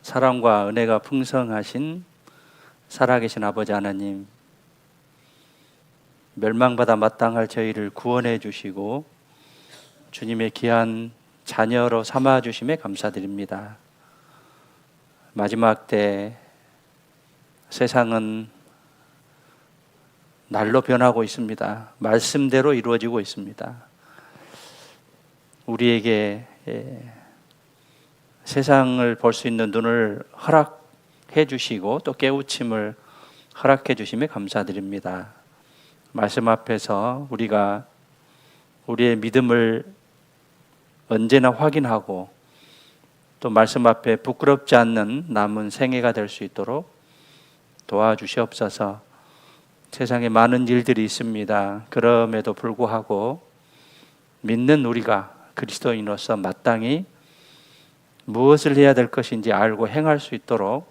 사랑과 은혜가 풍성하신 살아계신 아버지 하나님, 멸망받아 마땅할 저희를 구원해 주시고 주님의 귀한 자녀로 삼아 주심에 감사드립니다. 마지막 때 세상은 날로 변하고 있습니다. 말씀대로 이루어지고 있습니다. 우리에게 세상을 볼 수 있는 눈을 허락해 주시고 또 깨우침을 허락해 주심에 감사드립니다. 말씀 앞에서 우리가 우리의 믿음을 언제나 확인하고 또 말씀 앞에 부끄럽지 않는 남은 생애가 될 수 있도록 도와주시옵소서. 세상에 많은 일들이 있습니다. 그럼에도 불구하고 믿는 우리가 그리스도인으로서 마땅히 무엇을 해야 될 것인지 알고 행할 수 있도록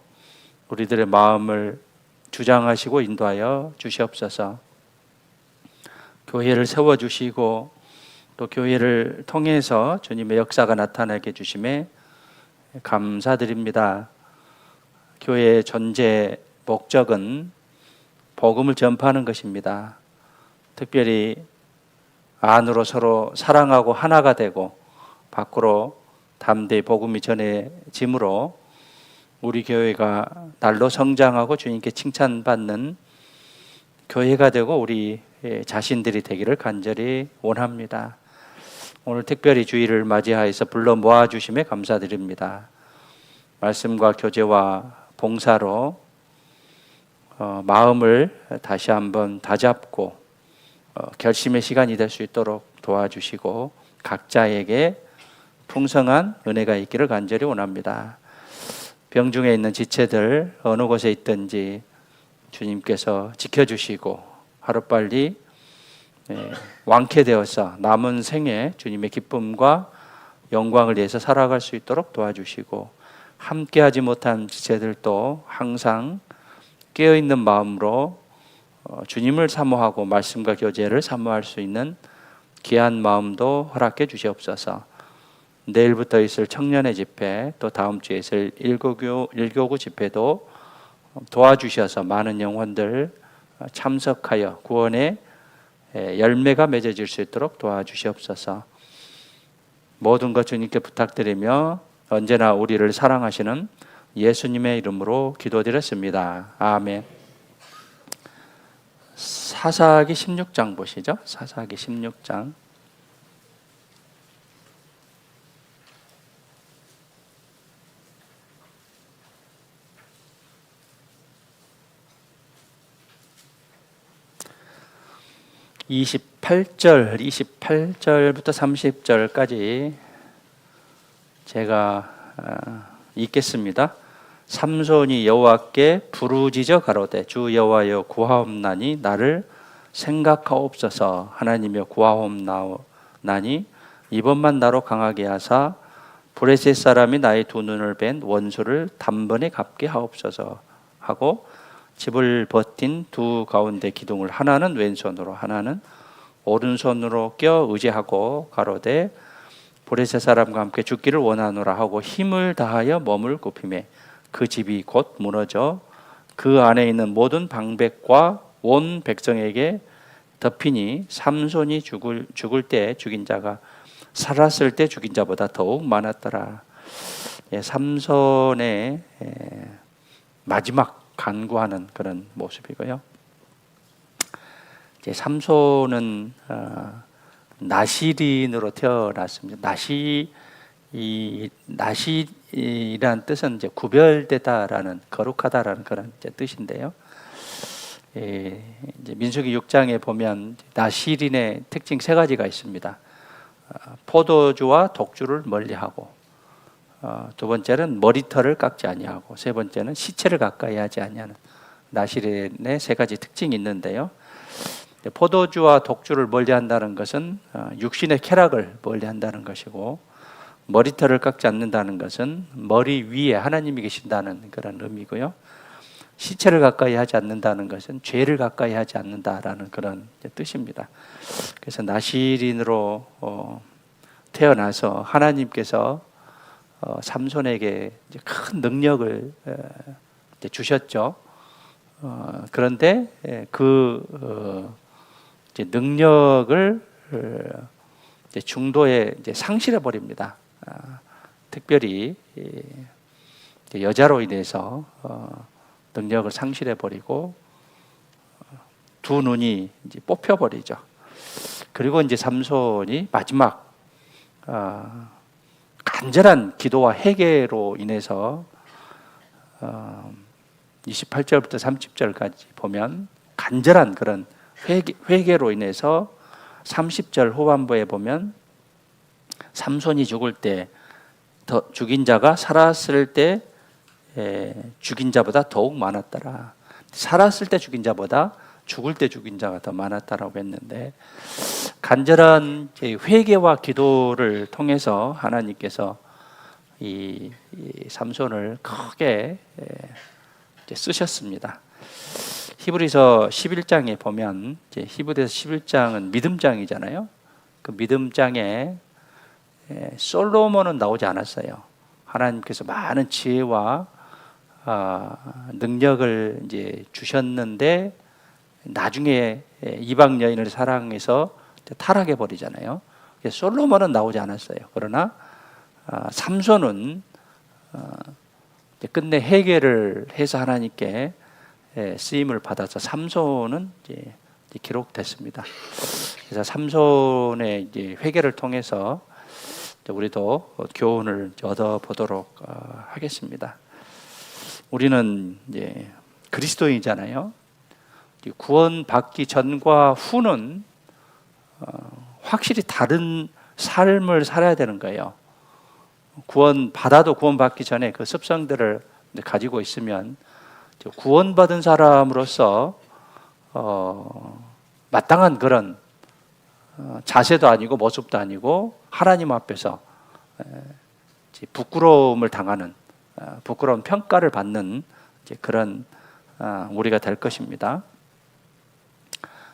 우리들의 마음을 주장하시고 인도하여 주시옵소서. 교회를 세워주시고 또 교회를 통해서 주님의 역사가 나타나게 해주심에 감사드립니다. 교회의 존재 목적은 복음을 전파하는 것입니다. 특별히 안으로 서로 사랑하고 하나가 되고 밖으로 담대히 복음이 전해짐으로 우리 교회가 날로 성장하고 주님께 칭찬받는 교회가 되고 우리 자신들이 되기를 간절히 원합니다. 오늘 특별히 주일을 맞이하여서 불러 모아주심에 감사드립니다. 말씀과 교제와 봉사로 마음을 다시 한번 다잡고 결심의 시간이 될 수 있도록 도와주시고 각자에게 풍성한 은혜가 있기를 간절히 원합니다. 병중에 있는 지체들 어느 곳에 있든지 주님께서 지켜주시고 하루빨리 완쾌되어서 남은 생에 주님의 기쁨과 영광을 위해서 살아갈 수 있도록 도와주시고 함께하지 못한 지체들도 항상 깨어있는 마음으로 주님을 사모하고 말씀과 교제를 사모할 수 있는 귀한 마음도 허락해 주시옵소서. 내일부터 있을 청년의 집회 또 다음 주에 있을 일교구 집회도 도와주셔서 많은 영혼들 참석하여 구원의 열매가 맺어질 수 있도록 도와주시옵소서. 모든 것 주님께 부탁드리며 언제나 우리를 사랑하시는 예수님의 이름으로 기도드렸습니다. 아멘. 사사기 16장 보시죠. 사사기 16장. (28절) 28절부터 30절까지 제가 읽겠습니다. 삼손이 여호와께 부르짖어 가로되 주 여호와여 구하옵나니 나를 생각하옵소서. 하나님여 구하옵나니 이번만 나로 강하게 하사 브레셋 사람이 나의 두 눈을 뺀 원수를 단번에 갚게 하옵소서 하고 집을 버틴 두 가운데 기둥을 하나는 왼손으로 하나는 오른손으로 껴 의지하고 가로되 브레셋 사람과 함께 죽기를 원하노라 하고 힘을 다하여 몸을 굽히매 그 집이 곧 무너져 그 안에 있는 모든 방백과 온 백성에게 덮이니 삼손이 죽을 때 죽인 자가 살았을 때 죽인 자보다 더욱 많았더라. 삼손의 마지막 간구하는 그런 모습이고요. 이제 삼손은 나시린으로 태어났습니다. 나시라는 뜻은 이제 구별되다라는 거룩하다라는 그런 이제 뜻인데요. 이제 민수기 6장에 보면 나시린의 특징 세 가지가 있습니다. 포도주와 독주를 멀리하고, 두 번째는 머리털을 깎지 아니하고, 세 번째는 시체를 가까이 하지 아니하는 나시린의 세 가지 특징이 있는데요. 포도주와 독주를 멀리한다는 것은 육신의 쾌락을 멀리한다는 것이고, 머리털을 깎지 않는다는 것은 머리 위에 하나님이 계신다는 그런 의미고요. 시체를 가까이 하지 않는다는 것은 죄를 가까이 하지 않는다라는 그런 뜻입니다. 그래서 나시린으로 태어나서 하나님께서 삼손에게 이제 큰 능력을 이제 주셨죠. 그런데 이제 능력을 이제 중도에 이제 상실해 버립니다. 특별히 이제 여자로 인해서 능력을 상실해 버리고 두 눈이 이제 뽑혀 버리죠. 그리고 이제 삼손이 마지막 간절한 기도와 회개로 인해서 28절부터 30절까지 보면 간절한 그런 회개로 인해서 30절 후반부에 보면 삼손이 죽을 때 더 죽인 자가 살았을 때 죽인 자보다 더욱 많았더라. 살았을 때 죽인 자보다 죽을 때 죽인 자가 더 많았다라고 했는데, 간절한 회개와 기도를 통해서 하나님께서 이 삼손을 크게 쓰셨습니다. 히브리서 11장에 보면, 히브리서 11장은 믿음장이잖아요. 그 믿음장에 솔로몬은 나오지 않았어요. 하나님께서 많은 지혜와 능력을 이제 주셨는데 나중에 이방 여인을 사랑해서 타락해 버리잖아요. 솔로몬은 나오지 않았어요. 그러나 삼손은 끝내 회개를 해서 하나님께 쓰임을 받아서 삼손은 이제 기록됐습니다. 그래서 삼손의 이제 회개를 통해서 우리도 교훈을 얻어보도록 하겠습니다. 우리는 이제 그리스도인이잖아요. 구원받기 전과 후는 확실히 다른 삶을 살아야 되는 거예요. 구원받아도 구원받기 전에 그 습성들을 가지고 있으면 구원받은 사람으로서 마땅한 그런 자세도 아니고 모습도 아니고 하나님 앞에서 부끄러움을 당하는, 부끄러운 평가를 받는 그런 우리가 될 것입니다.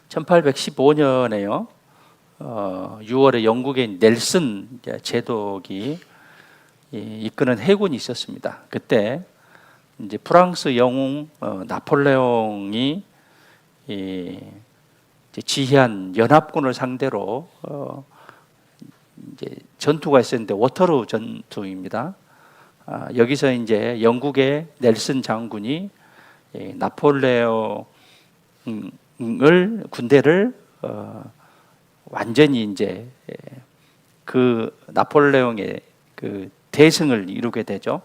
1815년에요 6월에 영국의 넬슨 제독이 이끄는 해군이 있었습니다. 그때 이제 프랑스 영웅 나폴레옹이 지휘한 연합군을 상대로 이제 전투가 있었는데 워터루 전투입니다. 여기서 이제 영국의 넬슨 장군이 나폴레옹을 군대를 완전히 이제 그 나폴레옹의 그 대승을 이루게 되죠.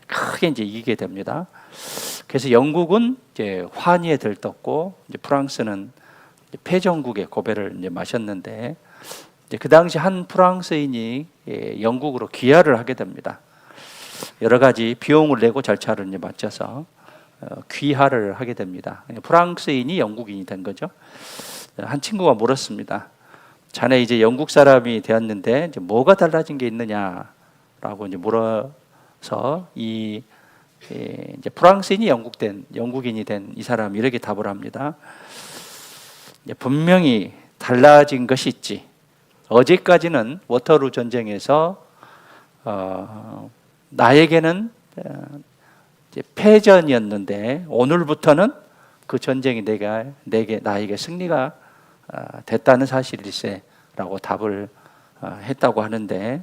크게 이제 이기게 됩니다. 그래서 영국은 이제 환희에 들떴고 이제 프랑스는 패전국의 고배를 이제 마셨는데, 이제 그 당시 한 프랑스인이 영국으로 귀화를 하게 됩니다. 여러 가지 비용을 내고 절차를 이제 마쳐서 귀화를 하게 됩니다. 프랑스인이 영국인이 된 거죠. 한 친구가 물었습니다. 자네 이제 영국 사람이 되었는데 이제 뭐가 달라진 게 있느냐라고 이제 물어서 이제 프랑스인이 영국인이 된 이 사람이 이렇게 답을 합니다. 분명히 달라진 것이 있지. 어제까지는 워터루 전쟁에서 나에게는 패전이었는데 오늘부터는 그 전쟁이 나에게 승리가 됐다는 사실일세라고 답을 했다고 하는데,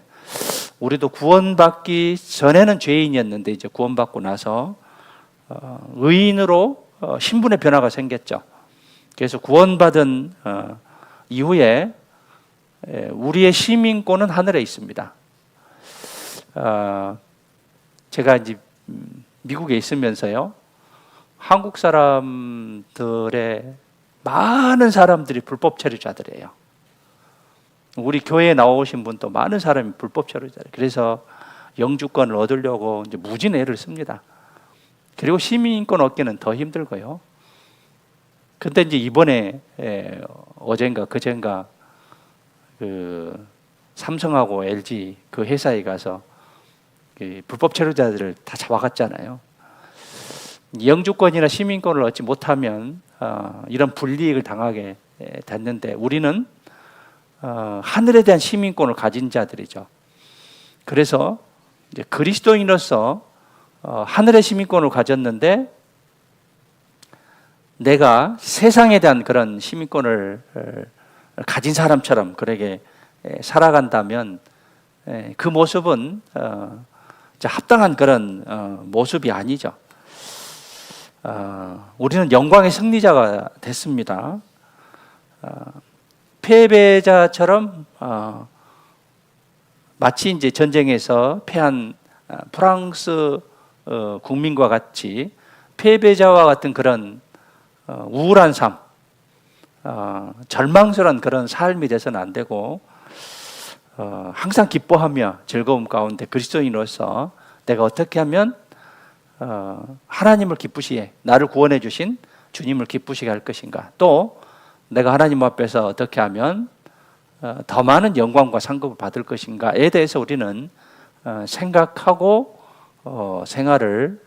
우리도 구원받기 전에는 죄인이었는데 이제 구원받고 나서 의인으로 신분의 변화가 생겼죠. 그래서 구원받은 이후에 우리의 시민권은 하늘에 있습니다. 제가 이제 미국에 있으면서요, 한국 사람들의 많은 사람들이 불법 체류자들이에요. 우리 교회에 나오신 분도 많은 사람이 불법 체류자예요. 그래서 영주권을 얻으려고 이제 무진 애를 씁니다. 그리고 시민권 얻기는 더 힘들고요. 근데 이제 이번에 어젠가 그젠가 그 삼성하고 LG 그 회사에 가서 그 불법 체류자들을 다 잡아갔잖아요. 영주권이나 시민권을 얻지 못하면 이런 불이익을 당하게 됐는데, 우리는 하늘에 대한 시민권을 가진 자들이죠. 그래서 이제 그리스도인으로서 하늘의 시민권을 가졌는데 내가 세상에 대한 그런 시민권을 가진 사람처럼 그렇게 살아간다면 그 모습은 합당한 그런 모습이 아니죠. 우리는 영광의 승리자가 됐습니다. 패배자처럼 마치 이제 전쟁에서 패한 프랑스 국민과 같이 패배자와 같은 그런 우울한 삶, 절망스러운 그런 삶이 돼서는 안 되고 항상 기뻐하며 즐거움 가운데 그리스도인으로서 내가 어떻게 하면 하나님을 기쁘시게 나를 구원해 주신 주님을 기쁘시게 할 것인가, 또 내가 하나님 앞에서 어떻게 하면 더 많은 영광과 상급을 받을 것인가에 대해서 우리는 생각하고 생활을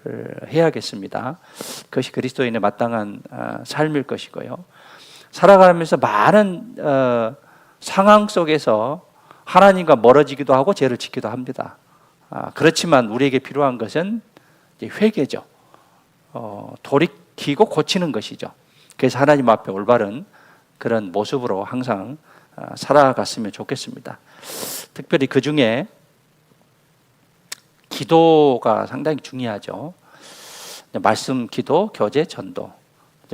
해야겠습니다. 그것이 그리스도인의 마땅한 삶일 것이고요. 살아가면서 많은 상황 속에서 하나님과 멀어지기도 하고 죄를 짓기도 합니다. 그렇지만 우리에게 필요한 것은 회개죠. 돌이키고 고치는 것이죠. 그래서 하나님 앞에 올바른 그런 모습으로 항상 살아갔으면 좋겠습니다. 특별히 그 중에 기도가 상당히 중요하죠. 말씀, 기도, 교제, 전도.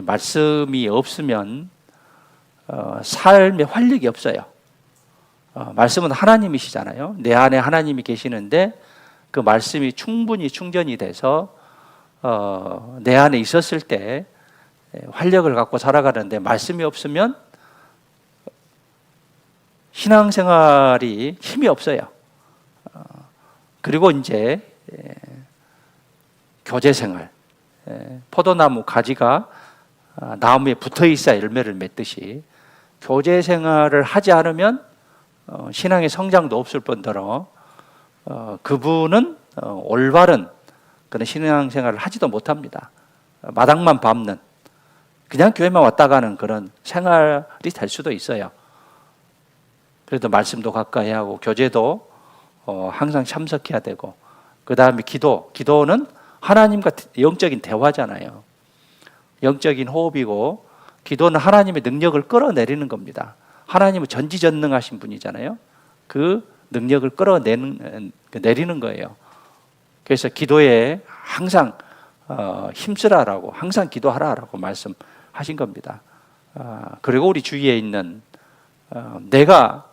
말씀이 없으면 삶에 활력이 없어요. 말씀은 하나님이시잖아요. 내 안에 하나님이 계시는데 그 말씀이 충분히 충전이 돼서 내 안에 있었을 때 활력을 갖고 살아가는데, 말씀이 없으면 신앙생활이 힘이 없어요. 그리고 이제 교제생활, 포도나무 가지가 나무에 붙어 있어야 열매를 맺듯이 교제생활을 하지 않으면 신앙의 성장도 없을 뿐더러 그분은 올바른 그런 신앙생활을 하지도 못합니다. 마당만 밟는, 그냥 교회만 왔다 가는 그런 생활이 될 수도 있어요. 그래도 말씀도 가까이 하고 교제도 항상 참석해야 되고, 그 다음에 기도는 하나님과 영적인 대화잖아요. 영적인 호흡이고, 기도는 하나님의 능력을 끌어내리는 겁니다. 하나님은 전지전능하신 분이잖아요. 그 능력을 끌어내리는 거예요. 그래서 기도에 항상 힘쓰라라고, 항상 기도하라라고 말씀하신 겁니다. 그리고 우리 주위에 있는 내가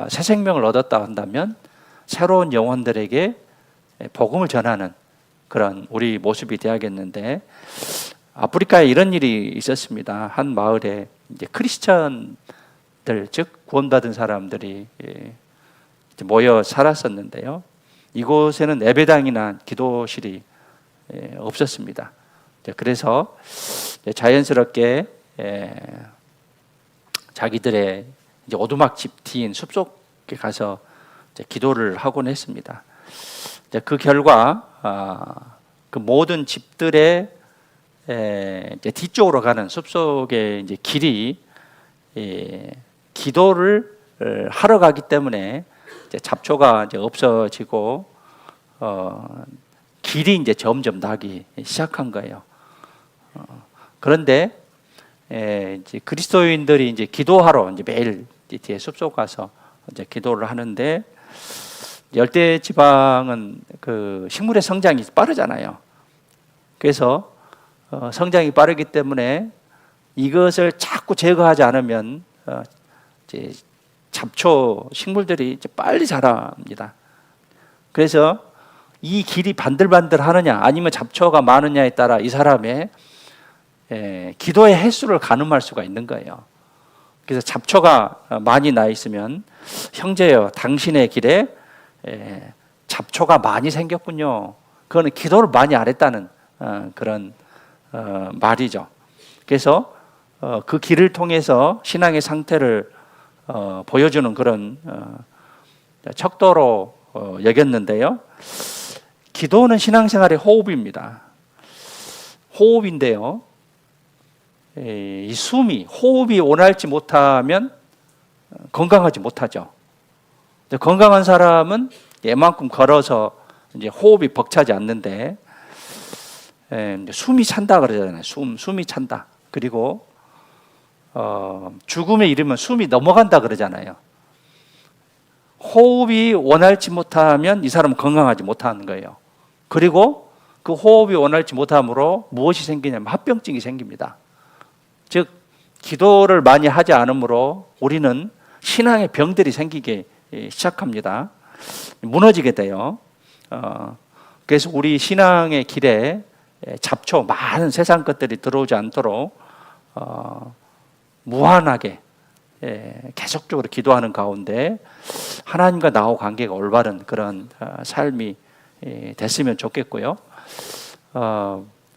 새 생명을 얻었다 한다면 새로운 영혼들에게 복음을 전하는 그런 우리 모습이 되어야겠는데, 아프리카에 이런 일이 있었습니다. 한 마을에 이제 크리스천들, 즉 구원받은 사람들이 모여 살았었는데요. 이곳에는 예배당이나 기도실이 없었습니다. 그래서 자연스럽게 자기들의 이제 오두막집 뒤인 숲속에 가서 기도를 하곤 했습니다. 그 결과 그 모든 집들의 이제 뒤쪽으로 가는 숲속의 이제 길이 기도를 하러 가기 때문에 이제 잡초가 이제 없어지고 길이 이제 점점 나기 시작한 거예요. 그런데 이제 그리스도인들이 이제 기도하러 이제 매일 뒤에 숲속 가서 이제 기도를 하는데, 열대 지방은 그 식물의 성장이 빠르잖아요. 그래서 성장이 빠르기 때문에 이것을 자꾸 제거하지 않으면 이제 잡초 식물들이 이제 빨리 자랍니다. 그래서 이 길이 반들반들 하느냐 아니면 잡초가 많으냐에 따라 이 사람의 기도의 횟수를 가늠할 수가 있는 거예요. 그래서 잡초가 많이 나 있으면, 형제여 당신의 길에 잡초가 많이 생겼군요. 그거는 기도를 많이 안 했다는 그런 말이죠. 그래서 그 길을 통해서 신앙의 상태를 보여주는 그런 척도로 여겼는데요. 기도는 신앙생활의 호흡입니다. 호흡인데요. 이 호흡이 원활치 못하면 건강하지 못하죠. 건강한 사람은 얘만큼 걸어서 이제 호흡이 벅차지 않는데 이제 숨이 찬다 그러잖아요. 숨이 찬다. 그리고 죽음에 이르면 숨이 넘어간다 그러잖아요. 호흡이 원활치 못하면 이 사람은 건강하지 못하는 거예요. 그리고 그 호흡이 원활치 못함으로 무엇이 생기냐면 합병증이 생깁니다. 즉 기도를 많이 하지 않으므로 우리는 신앙의 병들이 생기기 시작합니다. 무너지게 돼요. 그래서 우리 신앙의 길에 잡초, 많은 세상 것들이 들어오지 않도록 무한하게 계속적으로 기도하는 가운데 하나님과 나와 관계가 올바른 그런 삶이 됐으면 좋겠고요.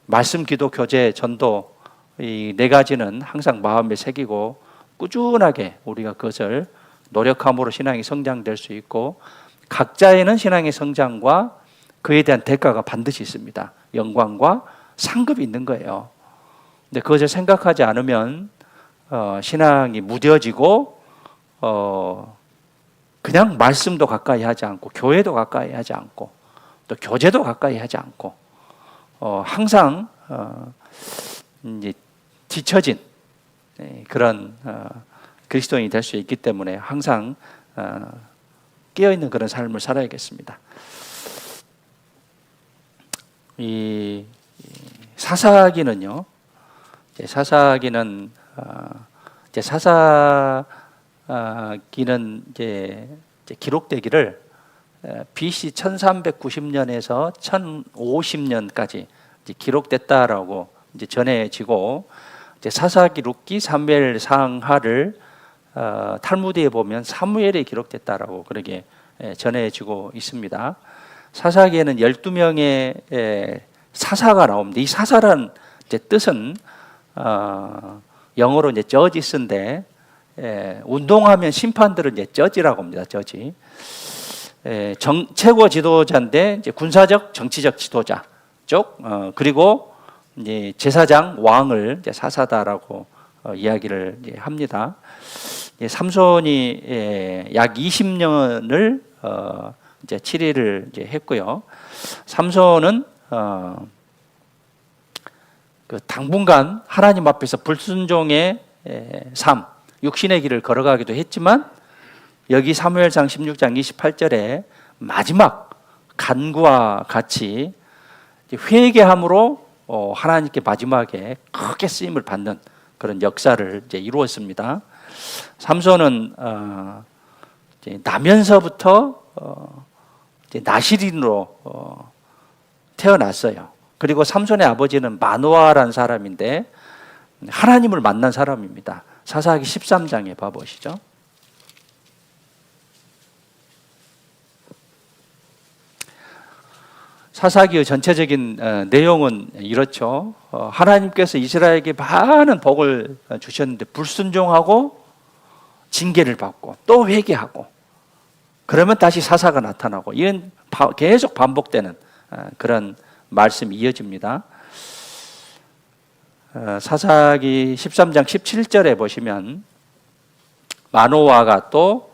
말씀, 기도, 교제, 전도 이 네 가지는 항상 마음에 새기고 꾸준하게 우리가 그것을 노력함으로 신앙이 성장될 수 있고, 각자에는 신앙의 성장과 그에 대한 대가가 반드시 있습니다. 영광과 상급이 있는 거예요. 근데 그것을 생각하지 않으면 신앙이 무뎌지고 그냥 말씀도 가까이 하지 않고 교회도 가까이 하지 않고 또 교제도 가까이 하지 않고 항상 이제 뒤처진 그런 그리스도인이 될 수 있기 때문에 항상 깨어있는 그런 삶을 살아야겠습니다. 이 사사기는요, 사사기는 이제 기록되기를 BC 1390년에서 1050년까지 기록됐다라고 이제 전해지고, 이제 사사기, 룻기, 사무엘, 상하를 탈무드에 보면 사무엘에 기록됐다라고 그렇게 전해지고 있습니다. 사사기에는 12명의 사사가 나옵니다. 이 사사라는 이제 뜻은 영어로 이제 저지스인데, 운동하면 심판들은 이제 저지라고 합니다. 저지. 최고 지도자인데 이제 군사적, 정치적 지도자 쪽, 그리고 이제 제사장, 왕을 이제 사사다라고 이야기를 이제 합니다. 삼손이 약 20년을 이제 치리를 이제 했고요. 삼손은 그 당분간 하나님 앞에서 불순종의 삶, 육신의 길을 걸어가기도 했지만, 여기 사무엘상 16장 28절에 마지막 간구와 같이 회개함으로 하나님께 마지막에 크게 쓰임을 받는 그런 역사를 이제 이루었습니다. 삼손은 이제 나면서부터 이제 나실인으로 태어났어요. 그리고 삼손의 아버지는 마노아라는 사람인데 하나님을 만난 사람입니다. 사사기 13장에 봐보시죠. 사사기의 전체적인 내용은 이렇죠. 하나님께서 이스라엘에게 많은 복을 주셨는데 불순종하고 징계를 받고 또 회개하고, 그러면 다시 사사가 나타나고, 이건 계속 반복되는 그런 말씀이 이어집니다. 사사기 13장 17절에 보시면 마노아가 또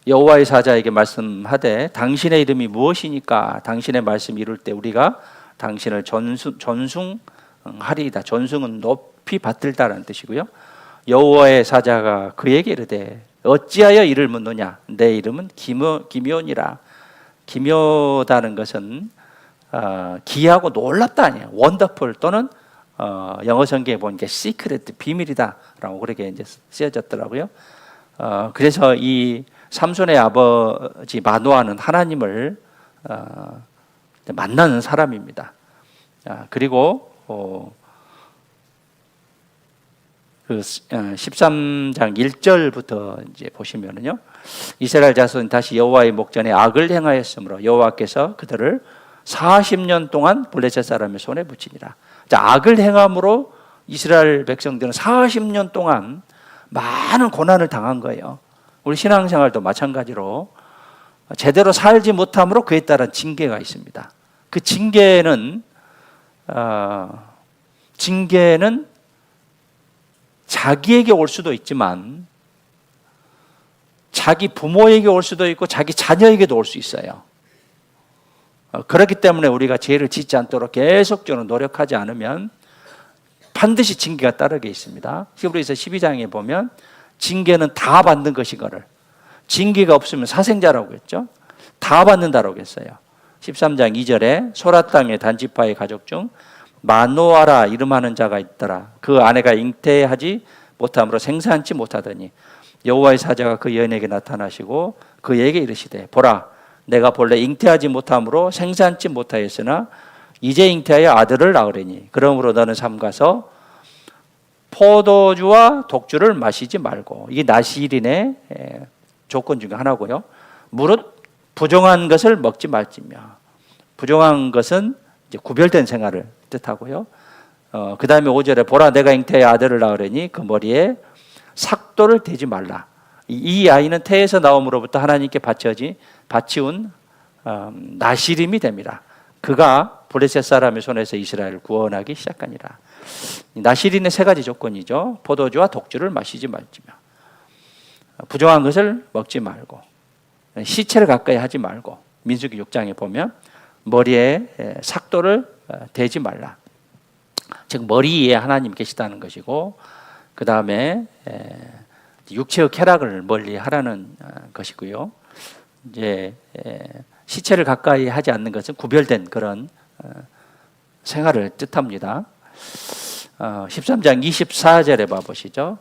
여호와의 사자에게 말씀하되 당신의 이름이 무엇이니까 당신의 말씀 이룰 때 우리가 당신을 존숭하리이다. 존숭은 높이 받들다라는 뜻이고요. 여호와의 사자가 그에게 이르되 어찌하여 이를 묻느냐, 내 이름은 기묘니라. 기묘다는 것은 기이하고 놀랍다 아니에요. 원더풀 또는 영어 성경에 보니까 시크릿, 비밀이다라고 그렇게 이제 쓰여졌더라고요. 그래서 이 삼손의 아버지 마노아는 하나님을 만나는 사람입니다. 그리고 그 13장 1절부터 이제 보시면은요, 이스라엘 자손 다시 여호와의 목전에 악을 행하였으므로 여호와께서 그들을 40년 동안 블레셋 사람의 손에 붙이니라. 자, 악을 행함으로 이스라엘 백성들은 40년 동안 많은 고난을 당한 거예요. 우리 신앙생활도 마찬가지로 제대로 살지 못함으로 그에 따른 징계가 있습니다. 그 징계는 자기에게 올 수도 있지만 자기 부모에게 올 수도 있고 자기 자녀에게도 올 수 있어요. 그렇기 때문에 우리가 죄를 짓지 않도록 계속적으로 노력하지 않으면 반드시 징계가 따르게 있습니다. 히브리서 12장에 보면 징계는 다 받는 것이거늘 징계가 없으면 사생자라고 했죠. 다 받는다라고 했어요. 13장 2절에 소라 땅의 단지파의 가족 중 마노아라 이름하는 자가 있더라. 그 아내가 잉태하지 못함으로 생산치 못하더니 여호와의 사자가 그 여인에게 나타나시고 그에게 이르시되 보라 내가 본래 잉태하지 못함으로 생산치 못하였으나 이제 잉태하여 아들을 낳으리니 그러므로 너는 삼가서 포도주와 독주를 마시지 말고 이게 나시린의 조건 중에 하나고요. 무릇 부정한 것을 먹지 말지며 부정한 것은 이제 구별된 생활을 뜻하고요. 그 다음에 5절에 보라 내가 잉태하여 아들을 낳으리니 그 머리에 삭도를 대지 말라. 이 아이는 태에서 나옴으로부터 하나님께 바치운 나시림이 됩니다. 그가 블레셋 사람의 손에서 이스라엘을 구원하기 시작하니라. 나시린의 세 가지 조건이죠. 포도주와 독주를 마시지 말지며 부정한 것을 먹지 말고 시체를 가까이 하지 말고 민수기 6장에 보면 머리에 삭도를 대지 말라. 즉 머리 위에 하나님 계시다는 것이고 그 다음에 육체의 쾌락을 멀리 하라는 것이고요. 이제 시체를 가까이 하지 않는 것은 구별된 그런 생활을 뜻합니다. 13장 24절에 봐보시죠.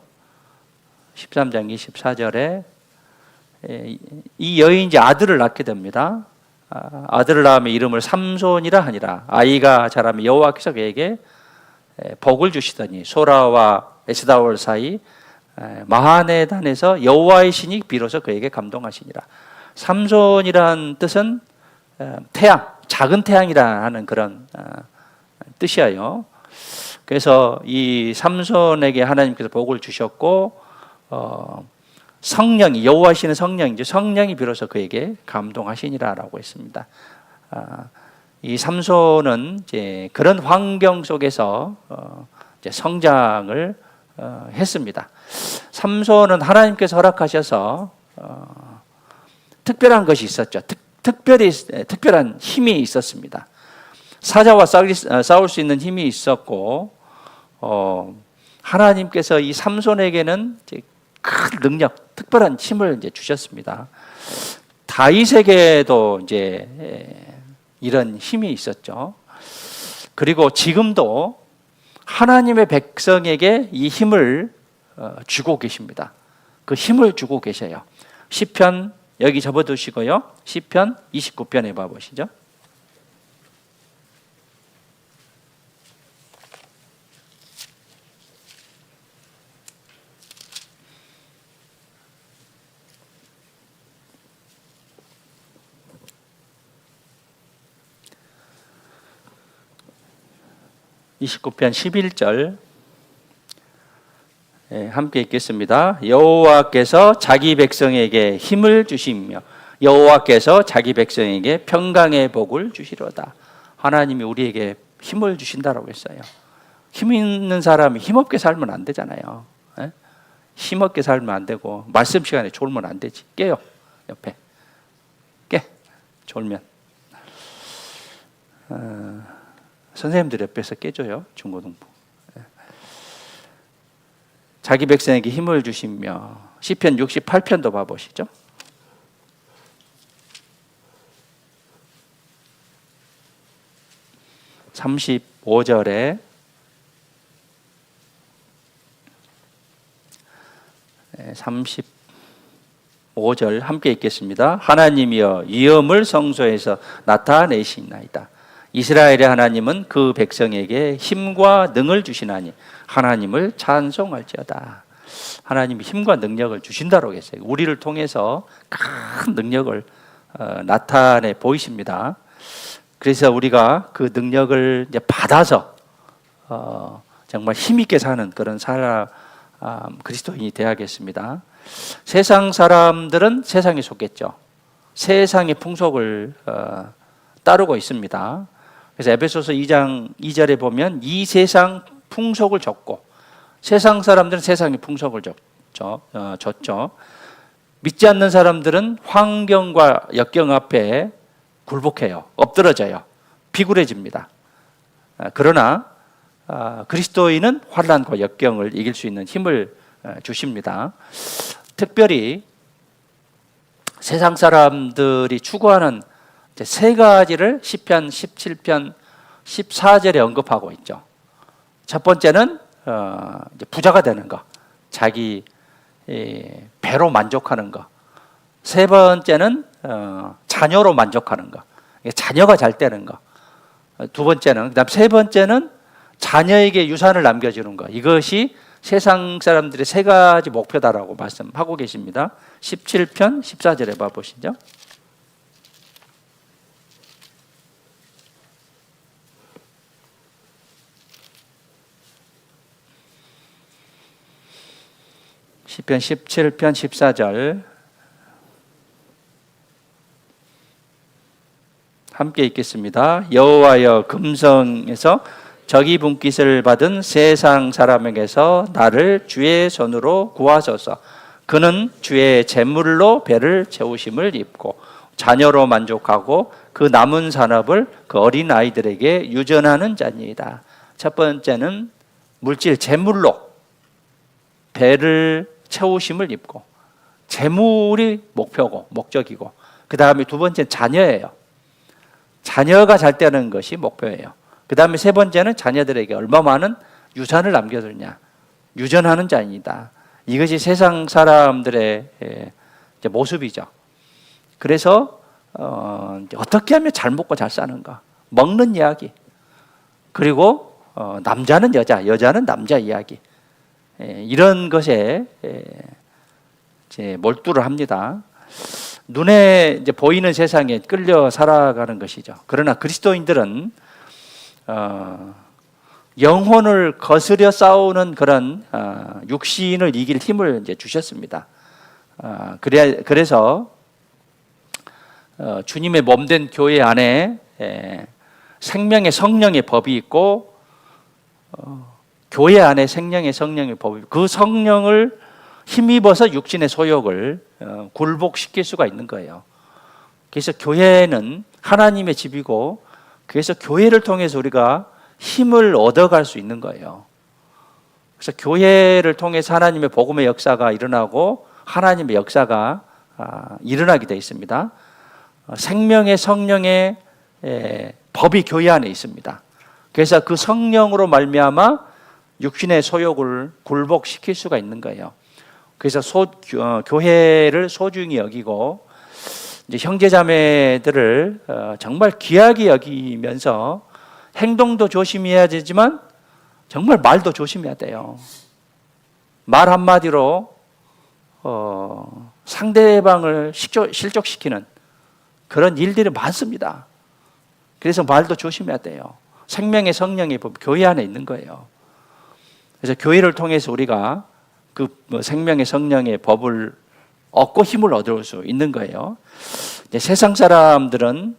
13장 24절에 이 여인이 이제 아들을 낳게 됩니다. 아들을 낳으면 이름을 삼손이라 하니라. 아이가 자라면 여호와께서 그에게 복을 주시더니 소라와 에스다올 사이 마하네단에서 여호와의 신이 비로소 그에게 감동하시니라. 삼손이란 뜻은 태양, 작은 태양이라는 그런 뜻이에요. 그래서 이 삼손에게 하나님께서 복을 주셨고 성령이 여호와 신의 성령이죠. 성령이 비로소 그에게 감동하시니라라고 했습니다. 이 삼손은 이제 그런 환경 속에서 이제 성장을 했습니다. 삼손은 하나님께서 허락하셔서 특별한 것이 있었죠. 특별한 힘이 있었습니다. 사자와 싸울 수 있는 힘이 있었고, 하나님께서 이 삼손에게는 이제 큰 능력, 특별한 힘을 이제 주셨습니다. 다윗에게도 이제 이런 힘이 있었죠. 그리고 지금도 하나님의 백성에게 이 힘을 주고 계십니다. 그 힘을 주고 계셔요. 시편 여기 접어두시고요. 시편 29편에 봐보시죠. (29편) 11절 함께 읽겠습니다. 여호와께서 자기 백성에게 힘을 주시며 여호와께서 자기 백성에게 평강의 복을 주시로다. 하나님이 우리에게 힘을 주신다라고 했어요. 힘 있는 사람이 힘없게 살면 안 되잖아요. 힘없게 살면 안 되고 말씀 시간에 졸면 안 되지. 깨요. 옆에 깨. 졸면 선생님들 옆에서 깨줘요. 중고등부. 자기 백성에게 힘을 주시며 시편 68편도 봐보시죠. (35절에) 35절 함께 읽겠습니다. 하나님이여 위엄을 성소에서 나타내시나이다. 이스라엘의 하나님은 그 백성에게 힘과 능을 주시나니 하나님을 찬송할지어다. 하나님이 힘과 능력을 주신다고 했어요. 우리를 통해서 큰 능력을 나타내 보이십니다. 그래서 우리가 그 능력을 이제 받아서 정말 힘있게 사는 그런 사람 그리스도인이 되어야겠습니다. 세상 사람들은 세상에 속겠죠. 세상의 풍속을 따르고 있습니다. 그래서 에베소서 2장 2절에 보면 이 세상 풍속을 줬고 세상 사람들은 세상의 풍속을 줬죠. 믿지 않는 사람들은 환경과 역경 앞에 굴복해요. 엎드러져요. 비굴해집니다. 그러나 그리스도인은 환난과 역경을 이길 수 있는 힘을 주십니다. 특별히 세상 사람들이 추구하는 세 가지를 시편 17편 14절에 언급하고 있죠. 첫 번째는 부자가 되는 것, 자기 배로 만족하는 것. 세 번째는 자녀로 만족하는 것, 자녀가 잘 되는 것. 두 번째는, 그다음 세 번째는 자녀에게 유산을 남겨주는 것. 이것이 세상 사람들의 세 가지 목표다라고 말씀하고 계십니다. 17편 14절에 봐보시죠. 시편 17편 14절 함께 읽겠습니다. 여호와여, 금성에서 저기 분깃을 받은 세상 사람에게서 나를 주의 손으로 구하소서. 그는 주의 재물로 배를 채우심을 입고 자녀로 만족하고 그 남은 산업을 그 어린 아이들에게 유전하는 자니이다. 첫 번째는 물질 재물로 배를 채우심을 입고, 재물이 목표고 목적이고, 그 다음에 두 번째는 자녀예요. 자녀가 잘 되는 것이 목표예요. 그 다음에 세 번째는 자녀들에게 얼마 많은 유산을 남겨두냐, 유전하는 자입니다. 이것이 세상 사람들의 모습이죠. 그래서 어떻게 하면 잘 먹고 잘 사는가, 먹는 이야기, 그리고 남자는 여자, 여자는 남자 이야기, 이런 것에 몰두를 합니다. 눈에 이제 보이는 세상에 끌려 살아가는 것이죠. 그러나 그리스도인들은 영혼을 거스려 싸우는 그런 육신을 이길 힘을 이제 주셨습니다. 그래서 주님의 몸된 교회 안에 생명의 성령의 법이 있고, 교회 안에 생명의 성령의 법이, 그 성령을 힘입어서 육신의 소욕을 굴복시킬 수가 있는 거예요. 그래서 교회는 하나님의 집이고, 그래서 교회를 통해서 우리가 힘을 얻어갈 수 있는 거예요. 그래서 교회를 통해서 하나님의 복음의 역사가 일어나고 하나님의 역사가 일어나게 되어 있습니다. 생명의 성령의 법이 교회 안에 있습니다. 그래서 그 성령으로 말미암아 육신의 소욕을 굴복시킬 수가 있는 거예요. 그래서 교회를 소중히 여기고, 이제 형제자매들을 정말 귀하게 여기면서 행동도 조심해야 되지만 정말 말도 조심해야 돼요. 말 한마디로 상대방을 실족시키는 그런 일들이 많습니다. 그래서 말도 조심해야 돼요. 생명의 성령의 법, 교회 안에 있는 거예요. 그래서 교회를 통해서 우리가 그 생명의 성령의 법을 얻고 힘을 얻을 수 있는 거예요. 이제 세상 사람들은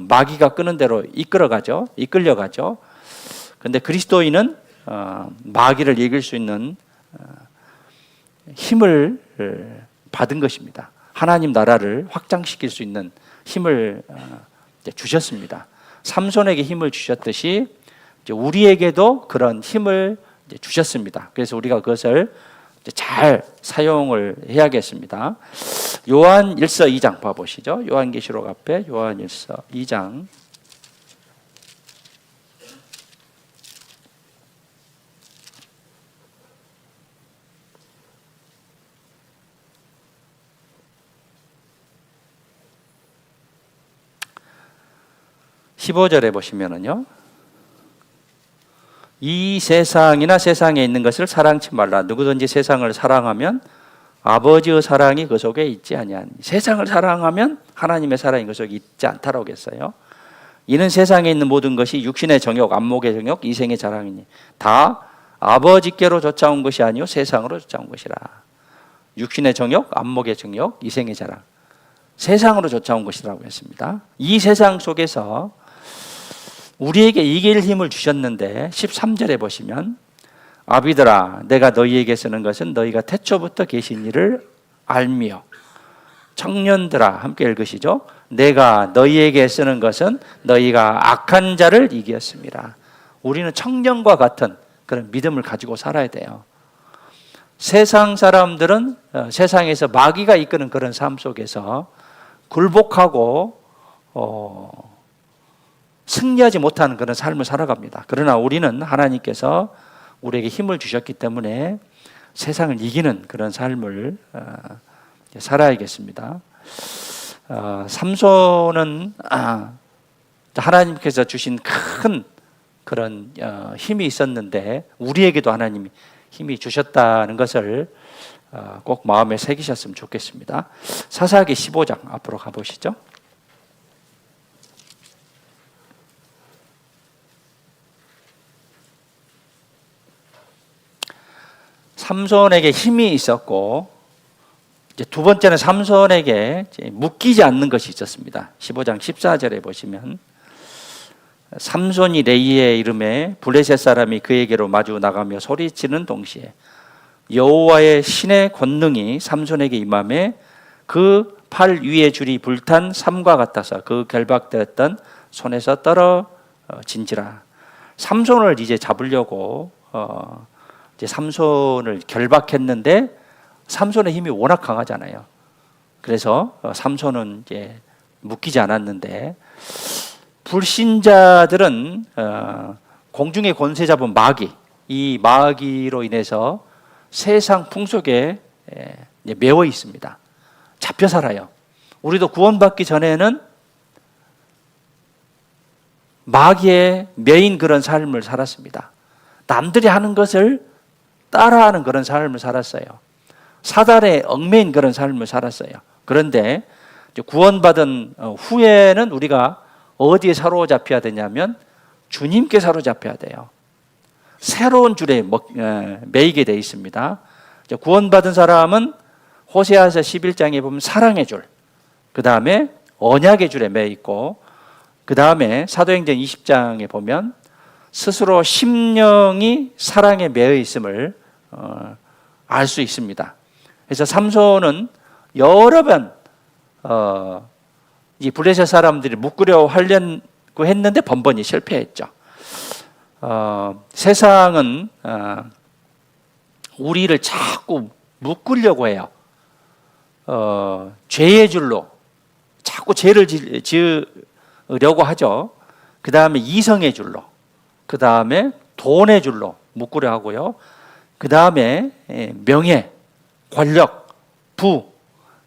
마귀가 끄는 대로 이끌려가죠. 그런데 그리스도인은 마귀를 이길 수 있는 힘을 받은 것입니다. 하나님 나라를 확장시킬 수 있는 힘을 주셨습니다. 삼손에게 힘을 주셨듯이 우리에게도 그런 힘을 주셨습니다. 그래서 우리가 그것을 잘 사용을 해야겠습니다. 요한 1서 2장 봐보시죠. 요한계시록 앞에 요한 1서 2장 15절에 보시면은요, 이 세상이나 세상에 있는 것을 사랑치 말라. 누구든지 세상을 사랑하면 아버지의 사랑이 그 속에 있지 아니하니. 세상을 사랑하면 하나님의 사랑이 그 속에 있지 않다라고 했어요. 이는 세상에 있는 모든 것이 육신의 정욕, 안목의 정욕, 이생의 자랑이니 다 아버지께로 쫓아온 것이 아니요 세상으로 쫓아온 것이라. 육신의 정욕, 안목의 정욕, 이생의 자랑, 세상으로 쫓아온 것이라고 했습니다. 이 세상 속에서 우리에게 이길 힘을 주셨는데 13절에 보시면 아비들아 내가 너희에게 쓰는 것은 너희가 태초부터 계신 이를 알미요 청년들아 함께 읽으시죠. 내가 너희에게 쓰는 것은 너희가 악한 자를 이기었습니다. 우리는 청년과 같은 그런 믿음을 가지고 살아야 돼요. 세상 사람들은 세상에서 마귀가 이끄는 그런 삶 속에서 굴복하고 승리하지 못하는 그런 삶을 살아갑니다. 그러나 우리는 하나님께서 우리에게 힘을 주셨기 때문에 세상을 이기는 그런 삶을 살아야겠습니다. 삼손은 하나님께서 주신 큰 그런 힘이 있었는데 우리에게도 하나님이 힘이 주셨다는 것을 꼭 마음에 새기셨으면 좋겠습니다. 사사기 15장 앞으로 가보시죠. 삼손에게 힘이 있었고 이제 두 번째는 삼손에게 묶이지 않는 것이 있었습니다. 15장 14절에 보시면 삼손이 레이의 이름에 블레셋 사람이 그에게로 마주 나가며 소리치는 동시에 여호와의 신의 권능이 삼손에게 임함에 그 팔 위에 줄이 불탄 삼과 같아서 그 결박되었던 손에서 떨어진지라. 삼손을 이제 잡으려고 이제 삼손을 결박했는데 삼손의 힘이 워낙 강하잖아요. 그래서 삼손은 이제 묶이지 않았는데 불신자들은 공중의 권세 잡은 마귀, 이 마귀로 인해서 세상 풍속에 매워 있습니다. 잡혀 살아요. 우리도 구원받기 전에는 마귀의 매인 그런 삶을 살았습니다. 남들이 하는 것을 따라하는 그런 삶을 살았어요. 사단에 얽매인 그런 삶을 살았어요. 그런데 구원받은 후에는 우리가 어디에 사로잡혀야 되냐면 주님께 사로잡혀야 돼요. 새로운 줄에 매이게 되어 있습니다. 구원받은 사람은 호세아서 11장에 보면 사랑의 줄, 그 다음에 언약의 줄에 매여 있고, 그 다음에 사도행전 20장에 보면 스스로 심령이 사랑에 매여 있음을 알 수 있습니다. 그래서 삼손은 여러 번 이 블레셋 사람들이 묶으려 하려고 했는데 번번이 실패했죠. 세상은 우리를 자꾸 묶으려고 해요. 죄의 줄로 자꾸 죄를 지으려고 하죠. 그 다음에 이성의 줄로, 그 다음에 돈의 줄로 묶으려 하고요. 그 다음에 명예, 권력, 부,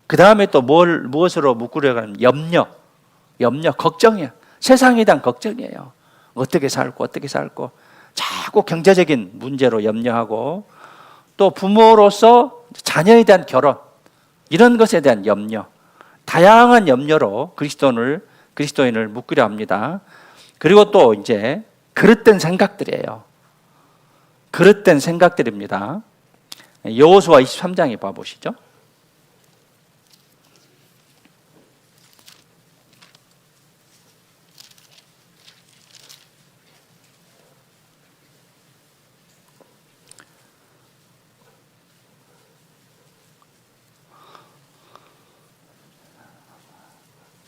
그 다음에 또 무엇으로 묶으려고 하면 염려, 걱정이에요. 세상에 대한 걱정이에요. 어떻게 살고 자꾸 경제적인 문제로 염려하고, 또 부모로서 자녀에 대한 결혼, 이런 것에 대한 염려, 다양한 염려로 그리스도인을 묶으려 합니다. 그리고 또 이제 그릇된 생각들이에요. 그릇된 생각들입니다. 여호수아 23장에 봐보시죠.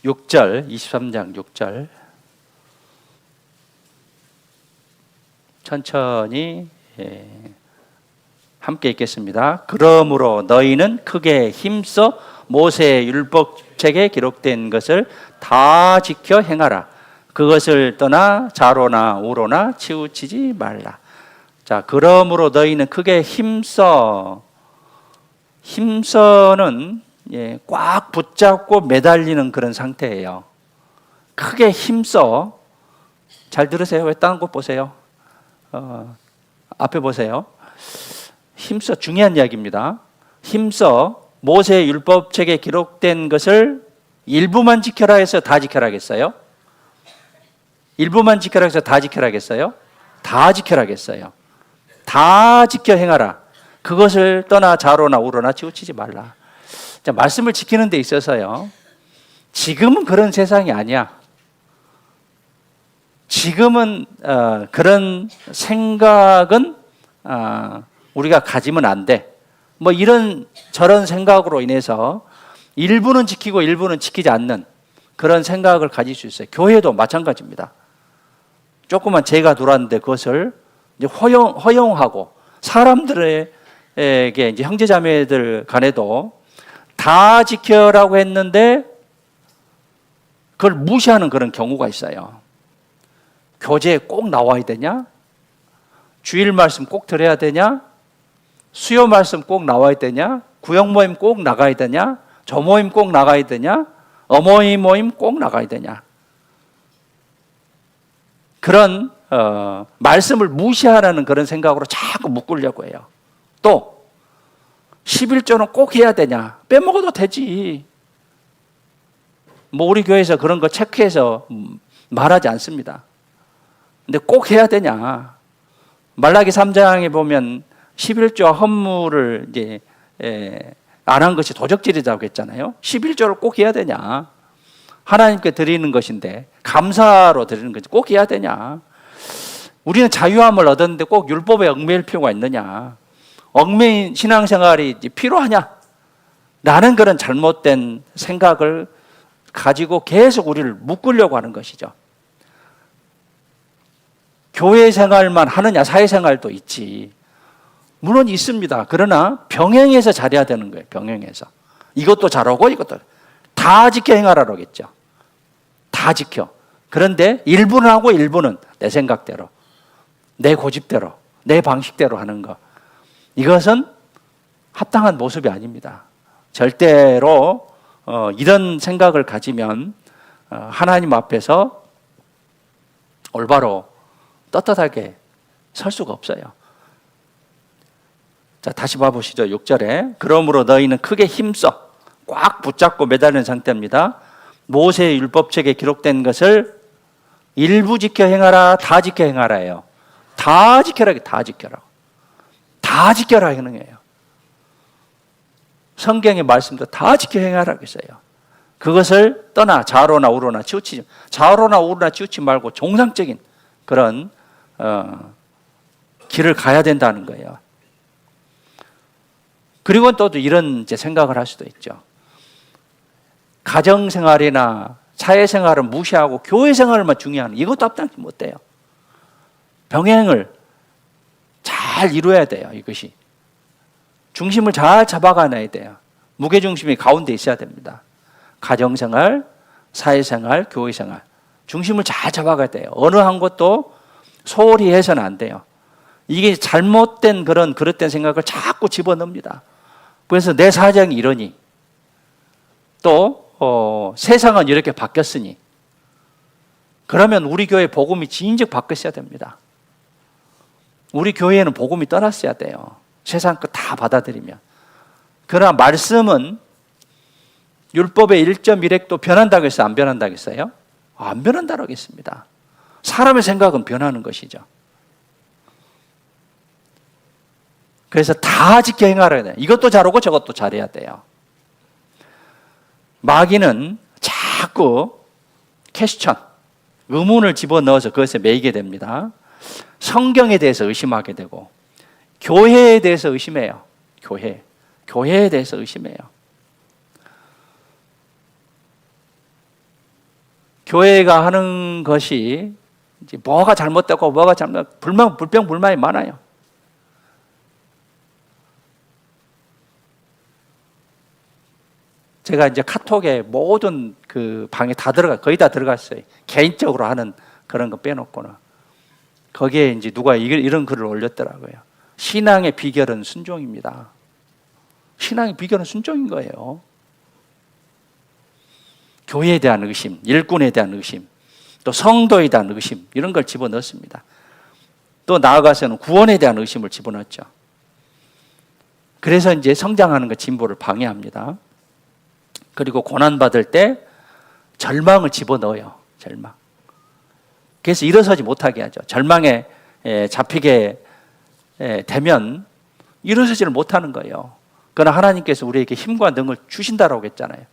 (6절) 23장 6절 천천히 함께 읽겠습니다. 그러므로 너희는 크게 힘써 모세의 율법책에 기록된 것을 다 지켜 행하라. 그것을 떠나 좌로나 우로나 치우치지 말라. 자, 그러므로 너희는 크게 힘써는 꽉 붙잡고 매달리는 그런 상태예요. 크게 힘써. 잘 들으세요. 왜 다른 곳 보세요? 앞에 보세요. 힘써, 중요한 이야기입니다. 힘써 모세의 율법책에 기록된 것을 일부만 지켜라 해서 다 지켜라 하겠어요? 일부만 지켜라 해서 다 지켜라 하겠어요? 다 지켜라 하겠어요. 다 지켜 행하라. 그것을 떠나 좌로나 우로나 치우치지 말라. 자, 말씀을 지키는 데 있어서요, 지금은 그런 세상이 아니야. 지금은 그런 생각은 우리가 가지면 안 돼. 뭐 이런 저런 생각으로 인해서 일부는 지키고 일부는 지키지 않는 그런 생각을 가질 수 있어요. 교회도 마찬가지입니다. 조그만 죄가 들어왔는데 그것을 이제 허용하고 사람들에게 이제 형제자매들 간에도 다 지켜라고 했는데 그걸 무시하는 그런 경우가 있어요. 교제에 꼭 나와야 되냐? 주일 말씀 꼭 들어야 되냐? 수요 말씀 꼭 나와야 되냐? 구역 모임 꼭 나가야 되냐? 저 모임 꼭 나가야 되냐? 어머니 모임 꼭 나가야 되냐? 그런 말씀을 무시하라는 그런 생각으로 자꾸 묶으려고 해요. 또 11조는 꼭 해야 되냐? 빼먹어도 되지. 뭐 우리 교회에서 그런 거 체크해서 말하지 않습니다. 근데 꼭 해야 되냐? 말라기 3장에 보면 11조 헌물을 이제 안 한 것이 도적질이라고 했잖아요. 11조를 꼭 해야 되냐? 하나님께 드리는 것인데 감사로 드리는 것이 꼭 해야 되냐? 우리는 자유함을 얻었는데 꼭 율법에 얽매일 필요가 있느냐? 얽매인 신앙생활이 필요하냐? 라는 그런 잘못된 생각을 가지고 계속 우리를 묶으려고 하는 것이죠. 교회 생활만 하느냐? 사회생활도 있지. 물론 있습니다. 그러나 병행해서 잘해야 되는 거예요. 병행해서. 이것도 잘하고 이것도 다 지켜 행하라겠죠. 다 지켜. 그런데 일부는 하고 일부는 내 생각대로, 내 고집대로, 내 방식대로 하는 거. 이것은 합당한 모습이 아닙니다. 절대로 이런 생각을 가지면 하나님 앞에서 올바로 떳떳하게 설 수가 없어요. 자, 다시 봐보시죠. 6절에 그러므로 너희는 크게 힘써 꽉 붙잡고 매달린 상태입니다. 모세의 율법책에 기록된 것을 일부 지켜 행하라, 다 지켜 행하라예요. 다 지켜라, 다 지켜라. 다 지켜라 하는 거예요. 성경의 말씀도 다 지켜 행하라고 했어요. 그것을 떠나 좌로나 우로나 치우치지, 좌로나 우로나 치우치지 말고 정상적인 그런 길을 가야 된다는 거예요. 그리고 또 이런 이제 생각을 할 수도 있죠. 가정생활이나 사회생활은 무시하고 교회생활만 중요한 이것도 합당치 못돼요. 병행을 잘 이루어야 돼요. 이것이 중심을 잘 잡아가야 돼요. 무게중심이 가운데 있어야 됩니다. 가정생활, 사회생활, 교회생활 중심을 잘 잡아가야 돼요. 어느 한 것도 소홀히 해서는 안 돼요. 이게 잘못된 그런 그릇된 생각을 자꾸 집어넣습니다. 그래서 내 사정이 이러니 또 세상은 이렇게 바뀌었으니 그러면 우리 교회 복음이 진즉 바뀌어야 됩니다. 우리 교회에는 복음이 떠났어야 돼요. 세상 거 다 받아들이면. 그러나 말씀은 율법의 1.1획도 변한다고 해서 안 변한다고 했어요? 안 변한다고 하겠습니다. 사람의 생각은 변하는 것이죠. 그래서 다 지켜 행하라 돼요. 이것도 잘하고 저것도 잘해야 돼요. 마귀는 자꾸 퀘스천, 의문을 집어넣어서 그것에 매이게 됩니다. 성경에 대해서 의심하게 되고 교회에 대해서 의심해요. 교회에 대해서 의심해요. 교회가 하는 것이 이제 뭐가 잘못되고 뭐가 불평불만이 많아요. 제가 이제 카톡에 모든 그 방에 다 거의 다 들어갔어요. 개인적으로 하는 그런 거 빼놓고는. 거기에 이제 누가 이런 글을 올렸더라고요. 신앙의 비결은 순종입니다. 신앙의 비결은 순종인 거예요. 교회에 대한 의심, 일꾼에 대한 의심, 또 성도에 대한 의심 이런 걸 집어넣습니다. 또 나아가서는 구원에 대한 의심을 집어넣었죠. 그래서 이제 성장하는 것 진보를 방해합니다. 그리고 고난받을 때 절망을 집어넣어요. 절망. 그래서 일어서지 못하게 하죠. 절망에 잡히게 되면 일어서지를 못하는 거예요. 그러나 하나님께서 우리에게 힘과 능을 주신다라고 했잖아요.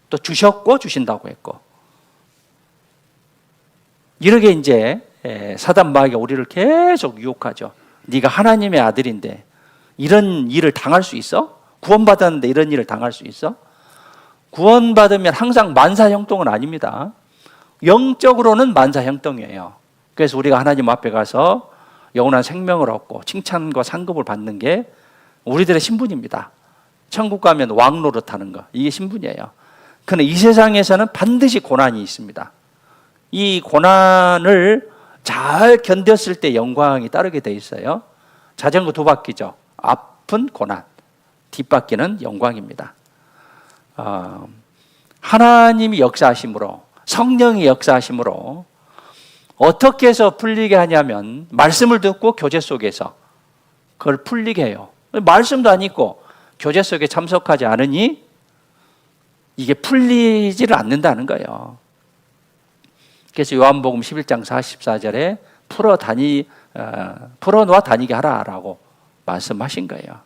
또 주셨고 주신다고 했고. 이렇게 이제 사단 마귀가 우리를 계속 유혹하죠. 네가 하나님의 아들인데 이런 일을 당할 수 있어? 구원받았는데 이런 일을 당할 수 있어? 구원받으면 항상 만사형통은 아닙니다. 영적으로는 만사형통이에요. 그래서 우리가 하나님 앞에 가서 영원한 생명을 얻고 칭찬과 상급을 받는 게 우리들의 신분입니다. 천국 가면 왕 노릇하는 거, 이게 신분이에요. 그런데 이 세상에서는 반드시 고난이 있습니다. 이 고난을 잘 견뎠을 때 영광이 따르게 돼 있어요. 자전거 두 바퀴죠. 앞은 고난, 뒷바퀴는 영광입니다. 하나님이 역사하심으로, 성령이 역사하심으로 어떻게 해서 풀리게 하냐면 말씀을 듣고 교제 속에서 그걸 풀리게 해요. 말씀도 안 읽고 교제 속에 참석하지 않으니 이게 풀리지를 않는다는 거예요. 그래서 요한복음 11장 44절에 풀어놓아 다니게 하라라고 말씀하신 거예요.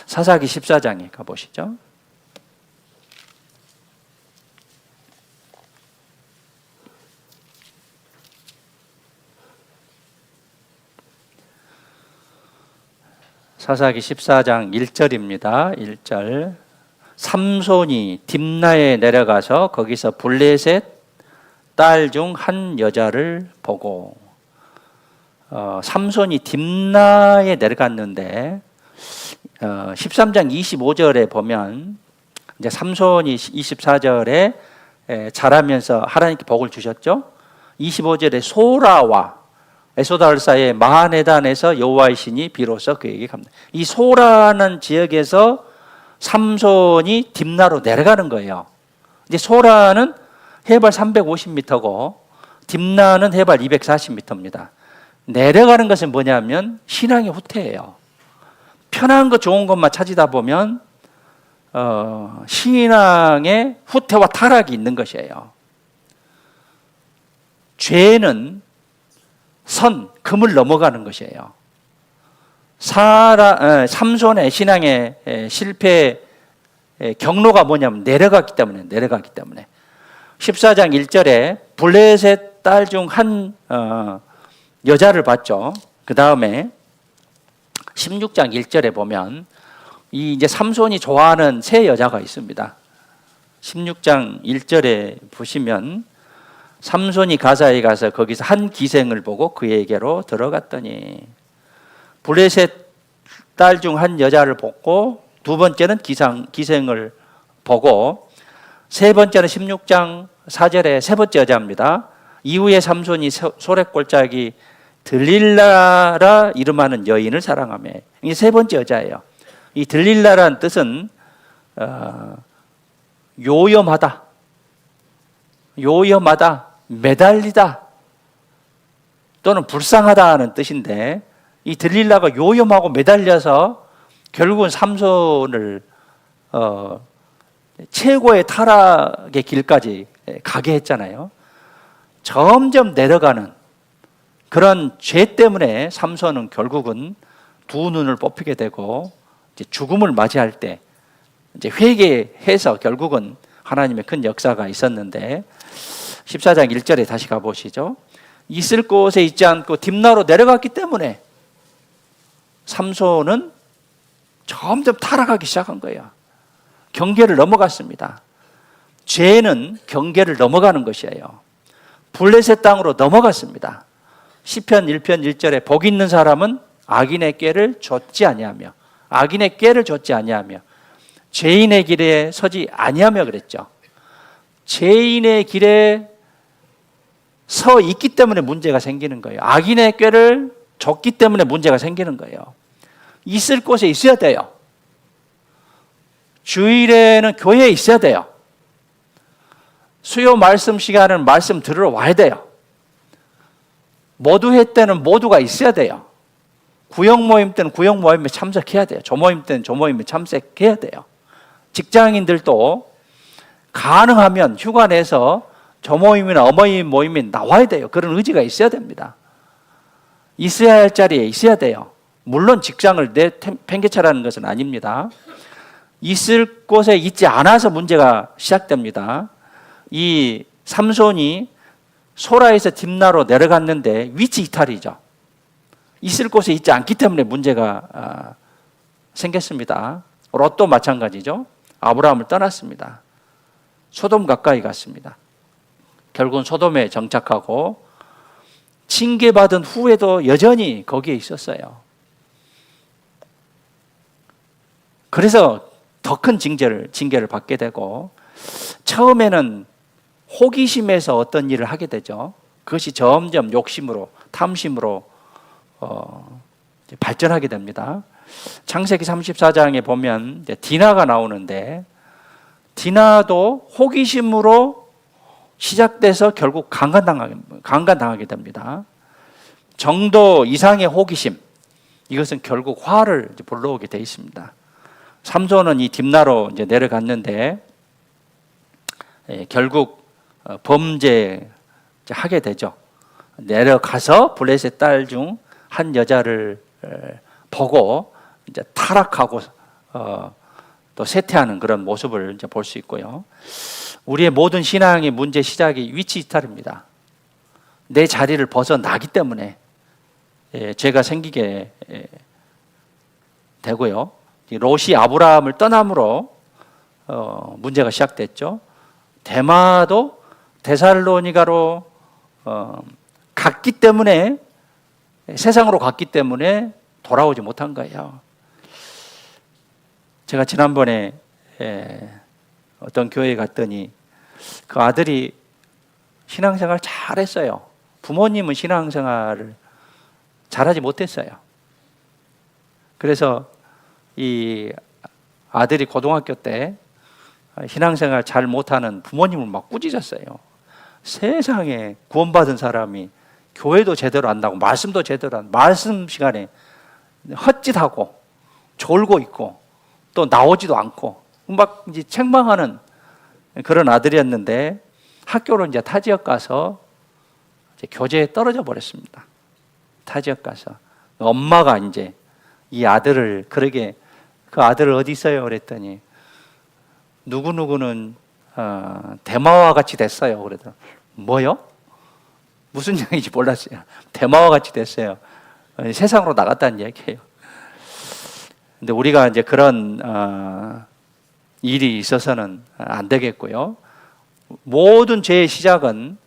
사사기 14장에 가보시죠. 사사기 14장 1절입니다. 1절. 삼손이 딥나에 내려가서 거기서 블레셋 딸 중 한 여자를 보고, 삼손이 딥나에 내려갔는데 13장 25절에 보면 이제 삼손이 24절에 자라면서 하나님께 복을 주셨죠. 25절에 소라와 에소달 사이의 마하네단에서 여호와의 신이 비로소 그에게 갑니다. 이 소라는 지역에서 삼손이 딥나로 내려가는 거예요. 이제 소라는 해발 350m고 딥나는 해발 240m입니다. 내려가는 것은 뭐냐면 신앙의 후퇴예요. 편한 것 좋은 것만 찾으다 보면 신앙의 후퇴와 타락이 있는 것이에요. 죄는 금을 넘어가는 것이에요. 삼손의 신앙의 실패 경로가 뭐냐면 내려갔기 때문에 14장 1절에 블레셋 딸 중 한 여자를 봤죠. 그 다음에 16장 1절에 보면 이제 삼손이 좋아하는 세 여자가 있습니다. 16장 1절에 보시면 삼손이 가사에 가서 거기서 한 기생을 보고 그에게로 들어갔더니, 블레셋 딸 중 한 여자를 보고 두 번째는 기생을 보고 세 번째는 16장 4절에 세 번째 여자입니다. 이후에 삼손이 소래골짜기 들릴라라 이름하는 여인을 사랑하며, 이게 세 번째 여자예요. 이 들릴라라는 뜻은 요염하다, 매달리다 또는 불쌍하다는 뜻인데, 이 들릴라가 요염하고 매달려서 결국은 삼손을 최고의 타락의 길까지 가게 했잖아요. 점점 내려가는 그런 죄 때문에 삼손은 결국은 두 눈을 뽑히게 되고 이제 죽음을 맞이할 때 이제 회개해서 결국은 하나님의 큰 역사가 있었는데, 14장 1절에 다시 가보시죠. 있을 곳에 있지 않고 딥나로 내려갔기 때문에 삼손은 점점 타락하기 시작한 거예요. 경계를 넘어갔습니다. 죄는 경계를 넘어가는 것이에요. 블레셋 땅으로 넘어갔습니다. 시편 1편 1절에 복 있는 사람은 악인의 꾀를 좇지 아니하며, 악인의 꾀를 좇지 아니하며 죄인의 길에 서지 아니하며 그랬죠. 죄인의 길에 서 있기 때문에 문제가 생기는 거예요. 악인의 꾀를 좇기 때문에 문제가 생기는 거예요. 있을 곳에 있어야 돼요. 주일에는 교회에 있어야 돼요. 수요 말씀 시간은 말씀 들으러 와야 돼요. 모두회 때는 모두가 있어야 돼요. 구역 모임 때는 구역 모임에 참석해야 돼요. 조모임 때는 조모임에 참석해야 돼요. 직장인들도 가능하면 휴가 내서 조모임이나 어머님 모임에 나와야 돼요. 그런 의지가 있어야 됩니다. 있어야 할 자리에 있어야 돼요. 물론 직장을 팽개쳐라는 것은 아닙니다. 있을 곳에 있지 않아서 문제가 시작됩니다. 이 삼손이 소라에서 딥나로 내려갔는데 위치 이탈이죠. 있을 곳에 있지 않기 때문에 문제가 생겼습니다. 롯도 마찬가지죠. 아브라함을 떠났습니다. 소돔 가까이 갔습니다. 결국은 소돔에 정착하고 징계받은 후에도 여전히 거기에 있었어요. 그래서 더 큰 징계를 받게 되고, 처음에는 호기심에서 어떤 일을 하게 되죠. 그것이 점점 욕심으로, 탐심으로 발전하게 됩니다. 창세기 34장에 보면 디나가 나오는데, 디나도 호기심으로 시작돼서 결국 강간당하게 됩니다. 정도 이상의 호기심, 이것은 결국 화를 불러오게 되어 있습니다. 삼손은 이 딥나로 이제 내려갔는데, 결국 범죄하게 되죠. 내려가서 블레셋 딸 중 한 여자를 보고 이제 타락하고 또 쇠퇴하는 그런 모습을 이제 볼 수 있고요. 우리의 모든 신앙의 문제 시작이 위치 이탈입니다. 내 자리를 벗어나기 때문에 죄가 생기게 되고요. 롯이 아브라함을 떠남으로 문제가 시작됐죠. 데마도 데살로니가로 갔기 때문에, 세상으로 갔기 때문에 돌아오지 못한 거예요. 제가 지난번에 어떤 교회에 갔더니 그 아들이 신앙생활 잘했어요. 부모님은 신앙생활을 잘하지 못했어요. 그래서 이 아들이 고등학교 때 신앙생활 잘 못하는 부모님을 막 꾸짖었어요. 세상에 구원받은 사람이 교회도 제대로 안 나고 말씀도 제대로 안, 말씀 시간에 헛짓하고 졸고 있고 또 나오지도 않고 막 이제 책망하는 그런 아들이었는데, 학교로 이제 타 지역 가서 이제 교재에 떨어져 버렸습니다. 타 지역 가서 엄마가 이제 이 아들을, 그러게 그 아들 어디 있어요? 그랬더니 누구누구는 대마와 같이 됐어요. 그러더라고요. 뭐요? 무슨 얘기인지 몰랐어요. 대마와 같이 됐어요. 세상으로 나갔다는 얘기예요. 근데 우리가 이제 그런 일이 있어서는 안 되겠고요. 모든 죄의 시작은,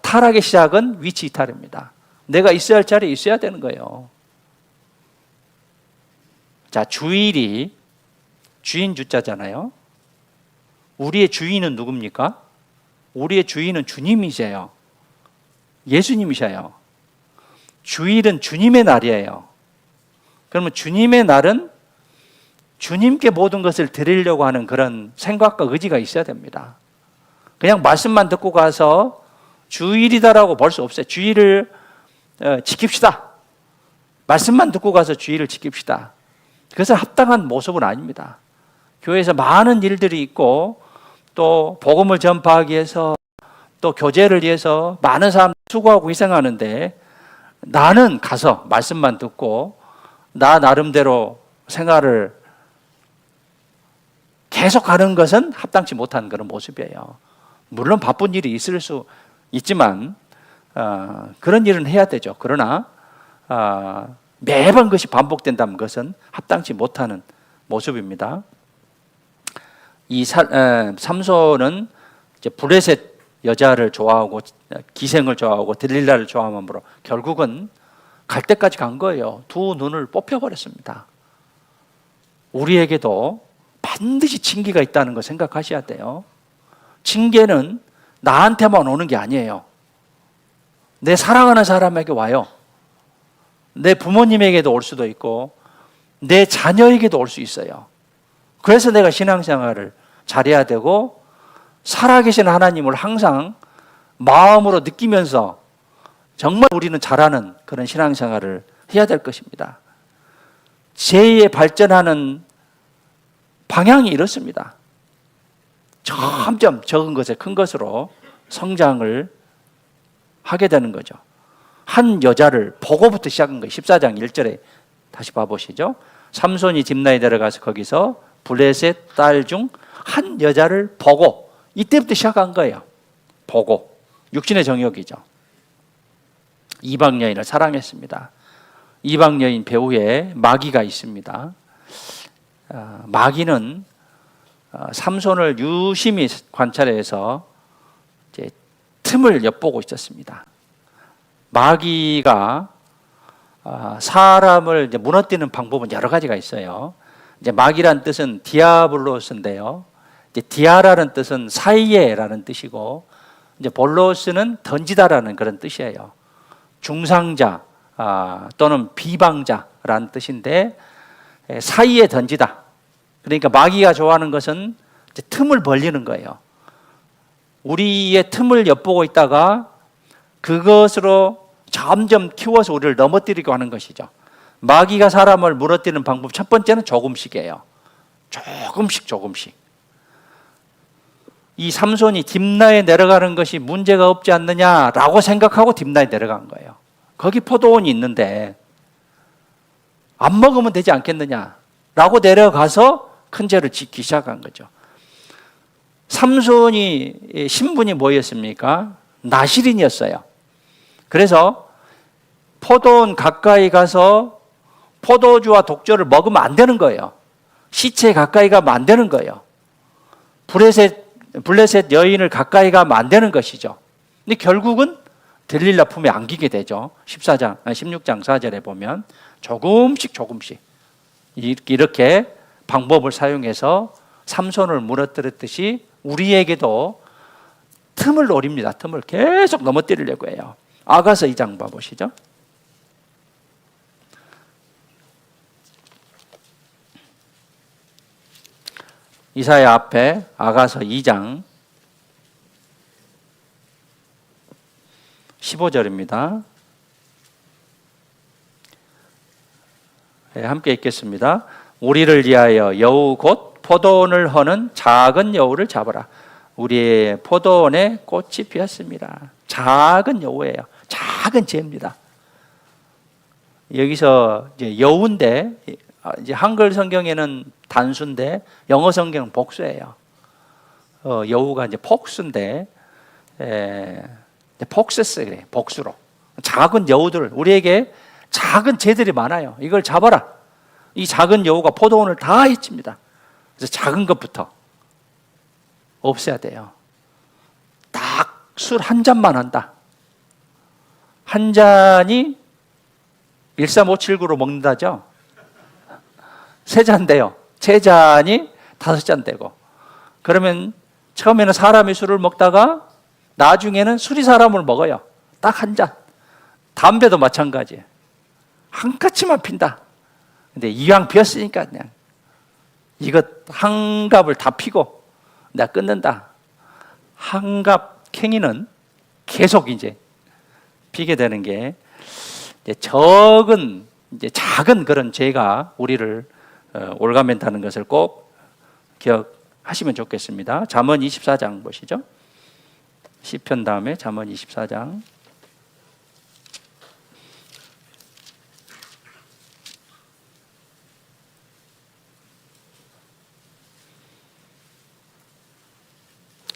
타락의 시작은 위치 이탈입니다. 내가 있어야 할 자리에 있어야 되는 거예요. 자, 주일이 주인 주자잖아요. 우리의 주인은 누굽니까? 우리의 주인은 주님이세요. 예수님이셔요. 주일은 주님의 날이에요. 그러면 주님의 날은 주님께 모든 것을 드리려고 하는 그런 생각과 의지가 있어야 됩니다. 그냥 말씀만 듣고 가서 주일이다라고 볼 수 없어요. 주일을 지킵시다. 말씀만 듣고 가서 주일을 지킵시다. 그것은 합당한 모습은 아닙니다. 교회에서 많은 일들이 있고, 또 복음을 전파하기 위해서, 또 교제를 위해서 많은 사람들 수고하고 희생하는데, 나는 가서 말씀만 듣고 나 나름대로 생활을 계속하는 것은 합당치 못한 그런 모습이에요. 물론 바쁜 일이 있을 수 있지만 그런 일은 해야 되죠. 그러나 매번 그것이 반복된다면 그것은 합당치 못하는 모습입니다. 이 삼손은 이제 블레셋 여자를 좋아하고 기생을 좋아하고 들릴라를 좋아함으로 결국은 갈 때까지 간 거예요. 두 눈을 뽑혀버렸습니다. 우리에게도 반드시 징계가 있다는 거 생각하셔야 돼요. 징계는 나한테만 오는 게 아니에요. 내 사랑하는 사람에게 와요. 내 부모님에게도 올 수도 있고 내 자녀에게도 올 수 있어요. 그래서 내가 신앙생활을 잘해야 되고, 살아계신 하나님을 항상 마음으로 느끼면서 정말 우리는 잘하는 그런 신앙생활을 해야 될 것입니다. 죄에 발전하는 방향이 이렇습니다. 점점 적은 것에 큰 것으로 성장을 하게 되는 거죠. 한 여자를 보고부터 시작한 거예요. 14장 1절에 다시 봐보시죠. 삼손이 딥나에 내려가서 거기서 블레셋 딸 중 한 여자를 보고, 이때부터 시작한 거예요. 보고. 육신의 정욕이죠. 이방 여인을 사랑했습니다. 이방 여인 배후에 마귀가 있습니다. 마귀는 삼손을 유심히 관찰해서 이제 틈을 엿보고 있었습니다. 마귀가 사람을 이제 무너뜨리는 방법은 여러 가지가 있어요. 이제 마귀란 뜻은 디아블로스인데요. 이제 디아라는 뜻은 사이에라는 뜻이고, 이제 볼로스는 던지다라는 그런 뜻이에요. 중상자 또는 비방자라는 뜻인데, 사이에 던지다. 그러니까 마귀가 좋아하는 것은 이제 틈을 벌리는 거예요. 우리의 틈을 엿보고 있다가 그것으로 점점 키워서 우리를 넘어뜨리고 하는 것이죠. 마귀가 사람을 무너뜨리는 방법 첫 번째는 조금씩이에요. 조금씩. 이 삼손이 딥나에 내려가는 것이 문제가 없지 않느냐라고 생각하고 딥나에 내려간 거예요. 거기 포도원이 있는데 안 먹으면 되지 않겠느냐라고 내려가서 큰 죄를 짓기 시작한 거죠. 삼손이 신분이 뭐였습니까? 나실인이었어요. 그래서 포도원 가까이 가서 포도주와 독주를 먹으면 안 되는 거예요. 시체 가까이 가면 안 되는 거예요. 블레셋 여인을 가까이 가면 안 되는 것이죠. 근데 결국은 들릴라 품에 안기게 되죠. 16장 4절에 보면 조금씩 이렇게 방법을 사용해서 삼손을 무너뜨렸듯이 우리에게도 틈을 노립니다. 틈을 계속 넘어뜨리려고 해요. 아가서 2장 봐보시죠. 이사야 앞에 아가서 2장 15절입니다. 네, 함께 읽겠습니다. 우리를 위하여 여우 곧 포도원을 허는 작은 여우를 잡아라. 우리의 포도원에 꽃이 피었습니다. 작은 여우예요. 작은 죄입니다. 여기서 이제 여우인데, 이제 한글 성경에는 단수인데 영어 성경은 복수예요. 여우가 이제 폭수인데, 폭세스 그래, 복수로. 작은 여우들, 우리에게 작은 죄들이 많아요. 이걸 잡아라. 이 작은 여우가 포도원을 다 해칩니다. 그래서 작은 것부터 없애야 돼요. 딱 술 한 잔만 한다. 한 잔이 13579로 먹는다죠. 3잔 돼요. 3잔이 5잔 되고. 그러면 처음에는 사람이 술을 먹다가 나중에는 술이 사람을 먹어요. 딱 한 잔. 담배도 마찬가지예요. 한 까치만 핀다. 근데 이왕 피웠으니까 그냥 이것 한 갑을 다 피고 내가 끊는다. 한 갑 캥이는 계속 이제 피게 되는 게 이제 작은 그런 죄가 우리를 올가맨다는 것을 꼭 기억하시면 좋겠습니다. 잠언 24장 보시죠. 시편 다음에 잠언 24장.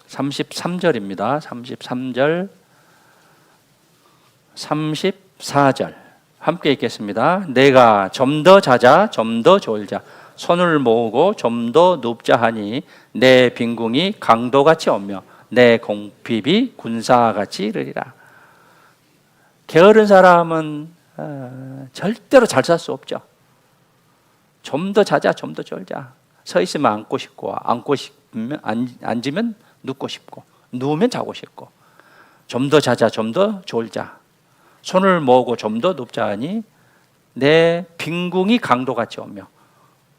(33절입니다) 33절 34절 함께 읽겠습니다. 내가 좀 더 자자 좀 더 졸자 손을 모으고 좀 더 눕자 하니 내 빈궁이 강도같이 오며 내 공핍이 군사같이 이르리라. 게으른 사람은 절대로 잘 살 수 없죠. 좀 더 자자 좀 더 졸자. 서 있으면 앉고 싶고 앉으면 눕고 싶고 누우면 자고 싶고 좀 더 자자 좀 더 졸자 손을 모으고 좀 더 눕자 하니 내 빈궁이 강도같이 오며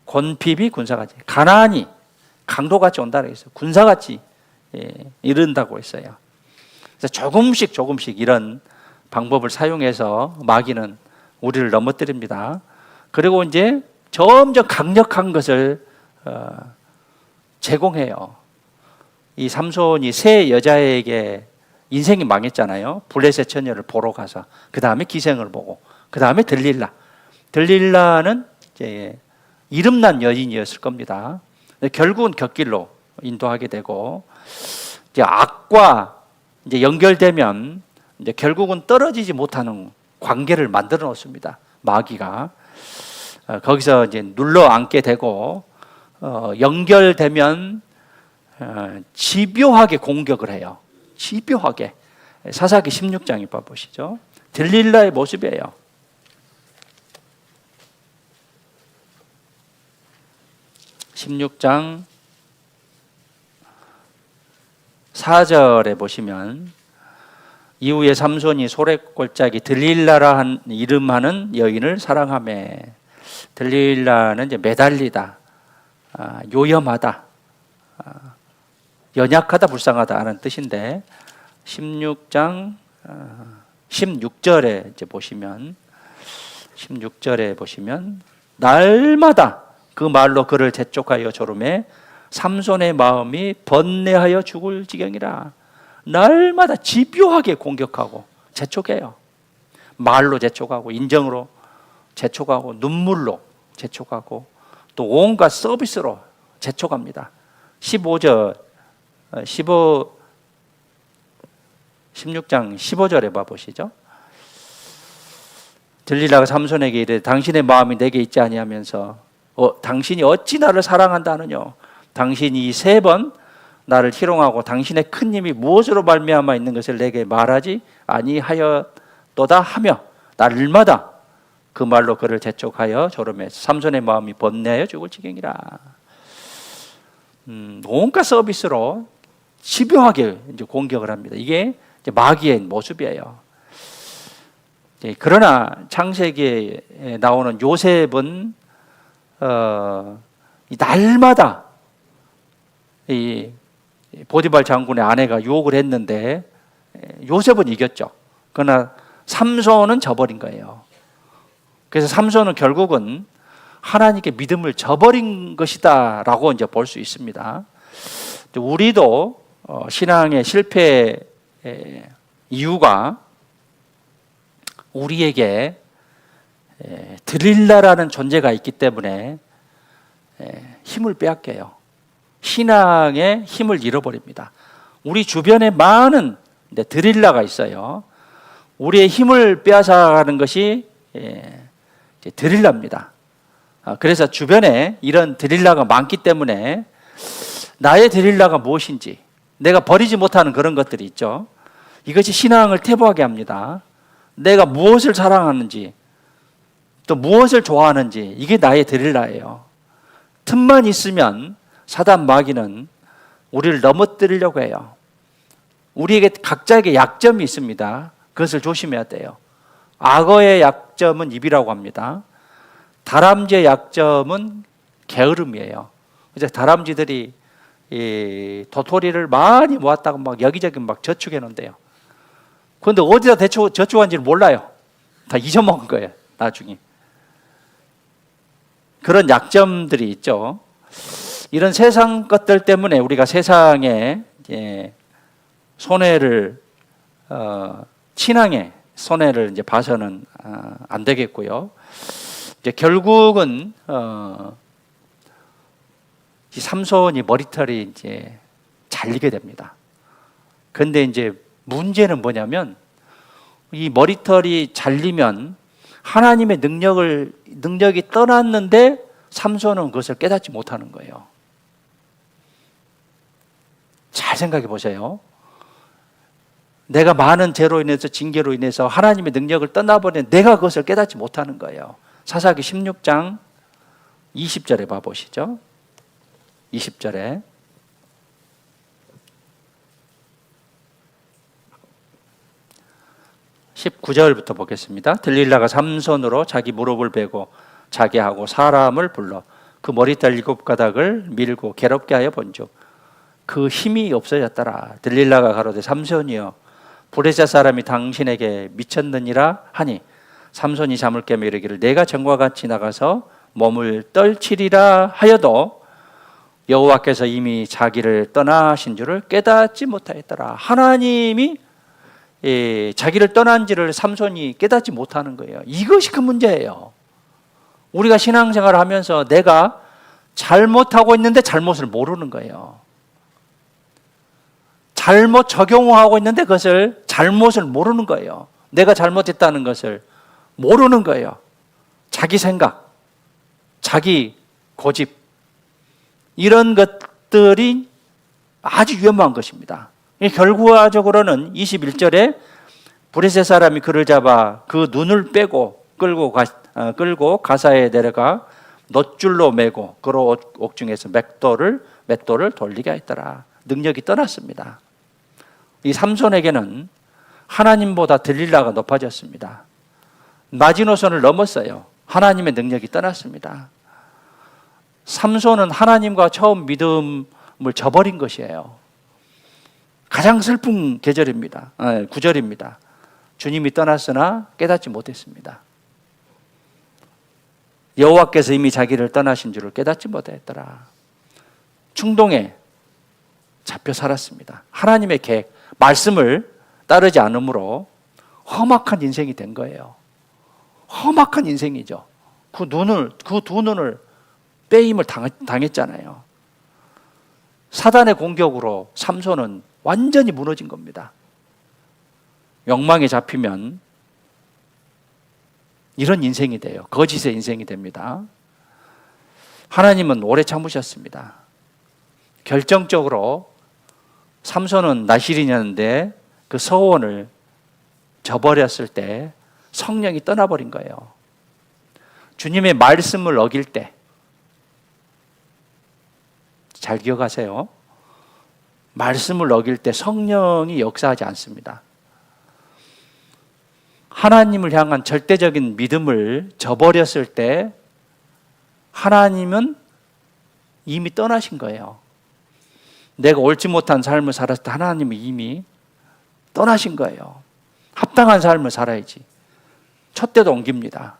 곤핍이 군사같이 가난이 강도같이 온다고 했어요. 군사같이 이른다고 했어요. 그래서 조금씩 이런 방법을 사용해서 마귀는 우리를 넘어뜨립니다. 그리고 이제 점점 강력한 것을 제공해요. 이 삼손이 세 여자에게 인생이 망했잖아요. 블레셋 처녀를 보러 가서 그 다음에 기생을 보고 그 다음에 들릴라는 이제 이름난 여인이었을 겁니다. 결국은 곁길로 인도하게 되고 이제 악과 이제 연결되면 이제 결국은 떨어지지 못하는 관계를 만들어 놓습니다. 마귀가 거기서 이제 눌러 앉게 되고 연결되면 집요하게 공격을 해요. 집요하게. 사사기 16장에 봐보시죠. 들릴라의 모습이에요. 16장 4절에 보시면 이후에 삼손이 소래골짜기 들릴라라 이름하는 여인을 사랑하매. 들릴라는 이제 매달리다, 요염하다, 연약하다, 불쌍하다 하는 뜻인데 16장 16절에 이제 보시면 16절에 보시면 날마다 그 말로 그를 재촉하여 조르매 삼손의 마음이 번뇌하여 죽을 지경이라. 날마다 집요하게 공격하고 재촉해요. 말로 재촉하고 인정으로 재촉하고 눈물로 재촉하고 또 온갖 서비스로 재촉합니다. 16장 15절에 봐보시죠. 들릴라가 삼손에게 이르되 당신의 마음이 내게 있지 아니하면서 당신이 어찌 나를 사랑한다느뇨. 당신이 3번 나를 희롱하고 당신의 큰 힘이 무엇으로 말미암아 있는 것을 내게 말하지 아니하였도다 하며 날마다 그 말로 그를 재촉하여 조르매 삼손의 마음이 번뇌하여 죽을 지경이라. 온갖 서비스로 집요하게 이제 공격을 합니다. 이게 이제 마귀의 모습이에요. 그러나 창세기에 나오는 요셉은 날마다 이 보디발 장군의 아내가 유혹을 했는데 요셉은 이겼죠. 그러나 삼손은 져버린 거예요. 그래서 삼손은 결국은 하나님께 믿음을 저버린 것이다 라고 이제 볼 수 있습니다. 우리도 신앙의 실패의 이유가 우리에게 들릴라라는 존재가 있기 때문에 힘을 빼앗겨요. 신앙의 힘을 잃어버립니다. 우리 주변에 많은 들릴라가 있어요. 우리의 힘을 빼앗아가는 것이 들릴라입니다. 그래서 주변에 이런 들릴라가 많기 때문에 나의 들릴라가 무엇인지 내가 버리지 못하는 그런 것들이 있죠. 이것이 신앙을 퇴보하게 합니다. 내가 무엇을 사랑하는지 또 무엇을 좋아하는지 이게 나의 들릴라예요. 틈만 있으면 사단 마귀는 우리를 넘어뜨리려고 해요. 우리에게 각자에게 약점이 있습니다. 그것을 조심해야 돼요. 악어의 약점은 입이라고 합니다. 다람쥐의 약점은 게으름이에요. 그래서 다람쥐들이 이 도토리를 많이 모았다가 막 여기저기 막 저축해 놓은대요. 그런데 어디다 저축한지를 몰라요. 다 잊어먹은 거예요, 나중에. 그런 약점들이 있죠. 이런 세상 것들 때문에 우리가 세상에 손해를 신앙의 손해를 이제 봐서는 안 되겠고요. 이제 결국은 이 삼손이 머리털이 이제 잘리게 됩니다. 그런데 이제 문제는 뭐냐면 이 머리털이 잘리면 하나님의 능력이 떠났는데 삼손은 그것을 깨닫지 못하는 거예요. 잘 생각해 보세요. 내가 많은 죄로 인해서 징계로 인해서 하나님의 능력을 떠나버린 내가 그것을 깨닫지 못하는 거예요. 사사기 16장 20절에 봐보시죠. 20절에 (19절부터) 보겠습니다. 들릴라가 삼손으로 자기 무릎을 베고 자게 하고 사람을 불러 그 머리털 7가닥을 밀고 괴롭게 하여 본즉 그 힘이 없어졌더라. 들릴라가 가로되 삼손이여 브레셋 사람이 당신에게 미쳤느니라 하니 삼손이 잠을 깨며 이르기를 내가 전과 같이 나가서 몸을 떨치리라 하여도 여호와께서 이미 자기를 떠나신 줄을 깨닫지 못하였더라. 하나님이 자기를 떠난지를 삼손이 깨닫지 못하는 거예요. 이것이 그 문제예요. 우리가 신앙생활을 하면서 내가 잘못하고 있는데 잘못을 모르는 거예요. 잘못 적용하고 있는데 그것을 잘못을 모르는 거예요. 내가 잘못했다는 것을 모르는 거예요. 자기 생각, 자기 고집 이런 것들이 아주 위험한 것입니다. 결과적으로는 21절에 브레셋 사람이 그를 잡아 그 눈을 빼고 끌고 가사에 내려가 놋줄로 매고 그로 옥중에서 맷돌을 돌리게 했더라. 능력이 떠났습니다. 이 삼손에게는 하나님보다 들릴라가 높아졌습니다. 마지노선을 넘었어요. 하나님의 능력이 떠났습니다. 삼손은 하나님과 처음 믿음을 저버린 것이에요. 가장 슬픈 구절입니다. 주님이 떠났으나 깨닫지 못했습니다. 여호와께서 이미 자기를 떠나신 줄을 깨닫지 못했더라. 충동에 잡혀 살았습니다. 하나님의 계획, 말씀을 따르지 않으므로 험악한 인생이 된 거예요. 험악한 인생이죠. 그 두 눈을 빼임을 당했잖아요. 사단의 공격으로 삼손은 완전히 무너진 겁니다. 욕망에 잡히면 이런 인생이 돼요. 거짓의 인생이 됩니다. 하나님은 오래 참으셨습니다. 결정적으로 삼손은 나실인이었는데 그 서원을 저버렸을 때 성령이 떠나버린 거예요. 주님의 말씀을 어길 때, 잘 기억하세요. 말씀을 어길 때 성령이 역사하지 않습니다. 하나님을 향한 절대적인 믿음을 저버렸을 때 하나님은 이미 떠나신 거예요. 내가 옳지 못한 삶을 살았을 때 하나님은 이미 떠나신 거예요. 합당한 삶을 살아야지. 촛대도 옮깁니다.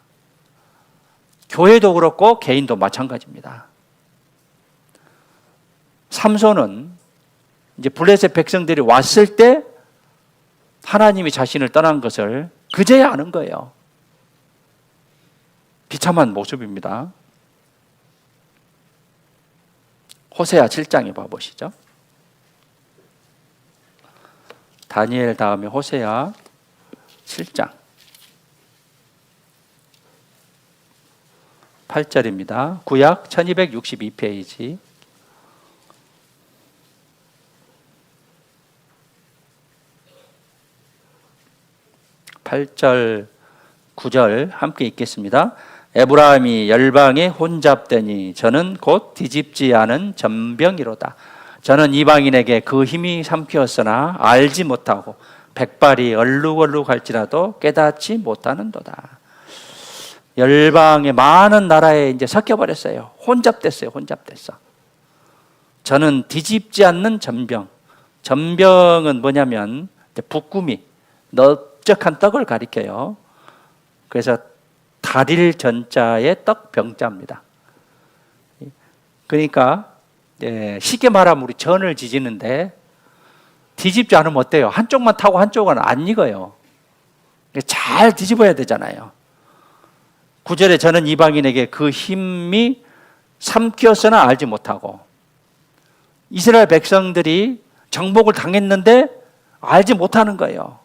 교회도 그렇고 개인도 마찬가지입니다. 삼손은 이제 블레셋 백성들이 왔을 때 하나님이 자신을 떠난 것을 그제야 아는 거예요. 비참한 모습입니다. 호세아 7장에 봐보시죠. 다니엘 다음에 호세아 7장 8절입니다. 구약 1262페이지. 8절 9절 함께 읽겠습니다. 에브라임이 열방에 혼잡되니 저는 곧 뒤집지 않은 전병이로다. 저는 이방인에게 그 힘이 삼키었으나 알지 못하고 백발이 얼룩얼룩할지라도 깨닫지 못하는도다. 열방의 많은 나라에 이제 섞여버렸어요. 혼잡됐어요. 저는 뒤집지 않는 전병. 전병은 뭐냐면 붓구미, 넓적한 떡을 가리켜요. 그래서 달일 전자의 떡병자입니다. 그러니까 쉽게 말하면 우리 전을 지지는데 뒤집지 않으면 어때요? 한쪽만 타고 한쪽은 안 익어요. 잘 뒤집어야 되잖아요. 9절에 저는 이방인에게 그 힘이 삼키었으나 알지 못하고, 이스라엘 백성들이 정복을 당했는데 알지 못하는 거예요.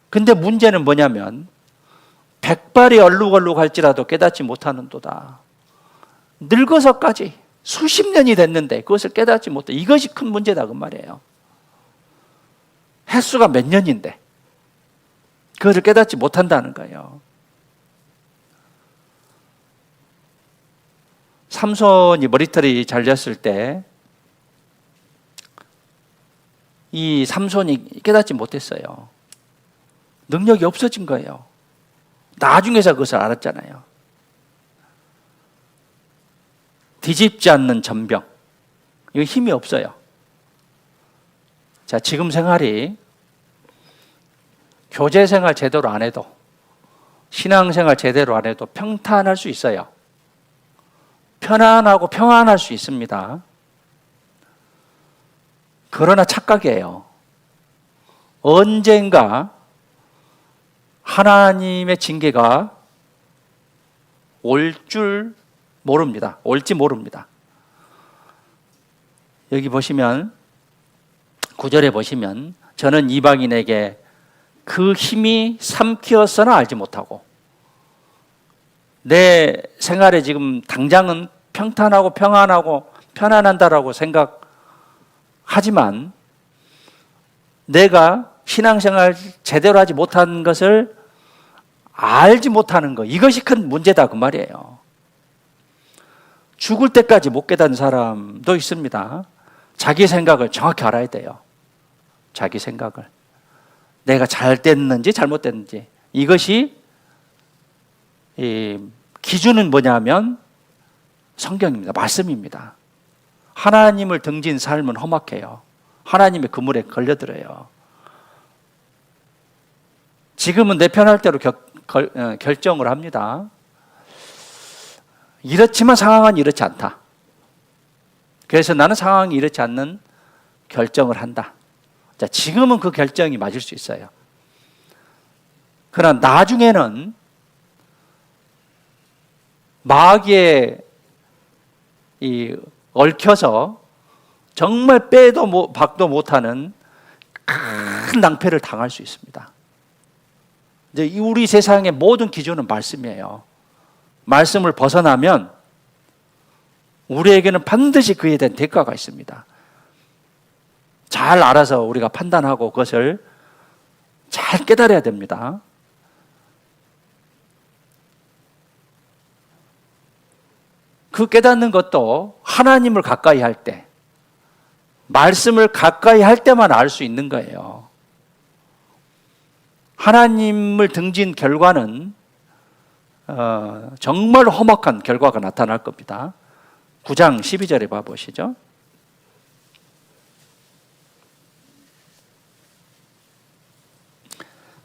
근데 문제는 뭐냐면 백발이 얼룩얼룩할지라도 깨닫지 못하는도다. 늙어서까지 수십 년이 됐는데 그것을 깨닫지 못해. 이것이 큰 문제다 그 말이에요. 횟수가 몇 년인데 그것을 깨닫지 못한다는 거예요. 삼손이 머리털이 잘렸을 때 이 삼손이 깨닫지 못했어요. 능력이 없어진 거예요. 나중에서 그것을 알았잖아요. 뒤집지 않는 전병. 이거 힘이 없어요. 자, 지금 생활이 교제 생활 제대로 안 해도, 신앙 생활 제대로 안 해도 평탄할 수 있어요. 편안하고 평안할 수 있습니다. 그러나 착각이에요. 언젠가 하나님의 징계가 올지 모릅니다. 여기 보시면 9절에 보시면 저는 이방인에게 그 힘이 삼키었으나 알지 못하고, 내 생활에 지금 당장은 평탄하고 평안하고 편안한다라고 생각하고 하지만 내가 신앙생활 제대로 하지 못한 것을 알지 못하는 것, 이것이 큰 문제다 그 말이에요. 죽을 때까지 못 깨닫는 사람도 있습니다. 자기 생각을 정확히 알아야 돼요. 자기 생각을. 내가 잘 됐는지 잘못됐는지. 이것이 기준은 뭐냐면 성경입니다. 말씀입니다. 하나님을 등진 삶은 험악해요. 하나님의 그물에 걸려들어요. 지금은 내 편할 대로 결정을 합니다. 이렇지만 상황은 이렇지 않다. 그래서 나는 상황이 이렇지 않는 결정을 한다. 자, 지금은 그 결정이 맞을 수 있어요. 그러나 나중에는 마귀에 얽혀서 정말 빼도 박도 못하는 큰 낭패를 당할 수 있습니다. 이제 우리 세상의 모든 기준은 말씀이에요. 말씀을 벗어나면 우리에게는 반드시 그에 대한 대가가 있습니다. 잘 알아서 우리가 판단하고 그것을 잘 깨달아야 됩니다. 그 깨닫는 것도 하나님을 가까이 할 때, 말씀을 가까이 할 때만 알 수 있는 거예요. 하나님을 등진 결과는 정말 험악한 결과가 나타날 겁니다. 9장 12절에 봐보시죠.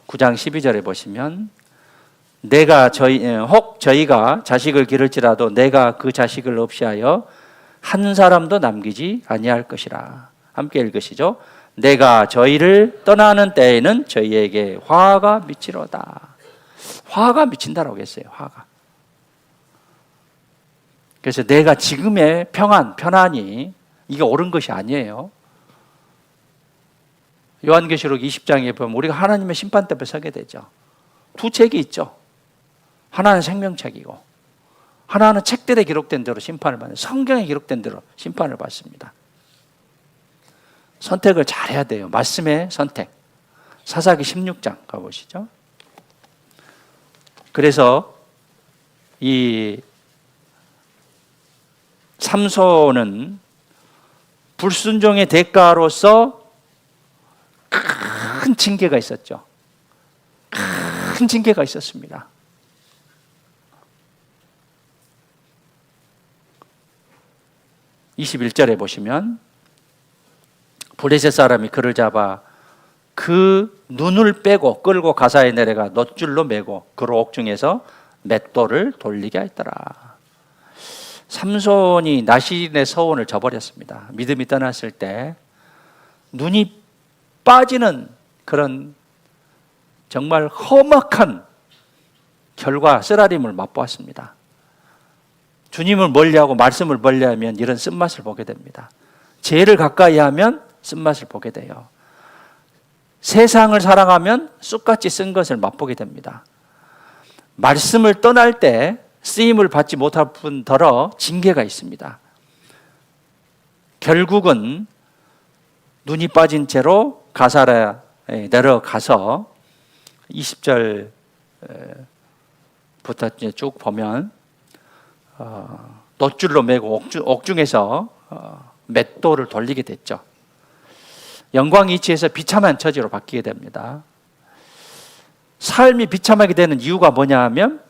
9장 12절에 보시면 혹 저희가 자식을 기를지라도 내가 그 자식을 없이 하여 한 사람도 남기지 아니할 것이라. 함께 읽으시죠. 내가 저희를 떠나는 때에는 저희에게 화가 미치로다. 화가 미친다라고 했어요. 화가. 그래서 내가 지금의 편안이 이게 옳은 것이 아니에요. 요한계시록 20장에 보면 우리가 하나님의 심판대에 서게 되죠. 두 책이 있죠. 하나는 생명책이고 하나는 책들에 기록된 대로 심판을 받는, 성경에 기록된 대로 심판을 받습니다. 선택을 잘해야 돼요. 말씀의 선택. 사사기 16장 가보시죠. 그래서 이 삼손은 불순종의 대가로서 큰 징계가 있었죠. 큰 징계가 있었습니다. (21절에) 보시면 블레셋 사람이 그를 잡아 그 눈을 빼고 끌고 가사에 내려가 놋줄로 매고 그로 옥중에서 맷돌을 돌리게 했더라. 삼손이 나실인의 서원을 저버렸습니다. 믿음이 떠났을 때 눈이 빠지는 그런 정말 험악한 결과, 쓰라림을 맛보았습니다. 주님을 멀리하고 말씀을 멀리하면 이런 쓴맛을 보게 됩니다. 죄를 가까이 하면 쓴맛을 보게 돼요. 세상을 사랑하면 쑥같이 쓴 것을 맛보게 됩니다. 말씀을 떠날 때 쓰임을 받지 못할 뿐더러 징계가 있습니다. 결국은 눈이 빠진 채로 가사라에 내려가서 20절부터 쭉 보면 놋줄로 매고 옥중에서 맷돌을 돌리게 됐죠. 영광이 이치해서 비참한 처지로 바뀌게 됩니다. 삶이 비참하게 되는 이유가 뭐냐 하면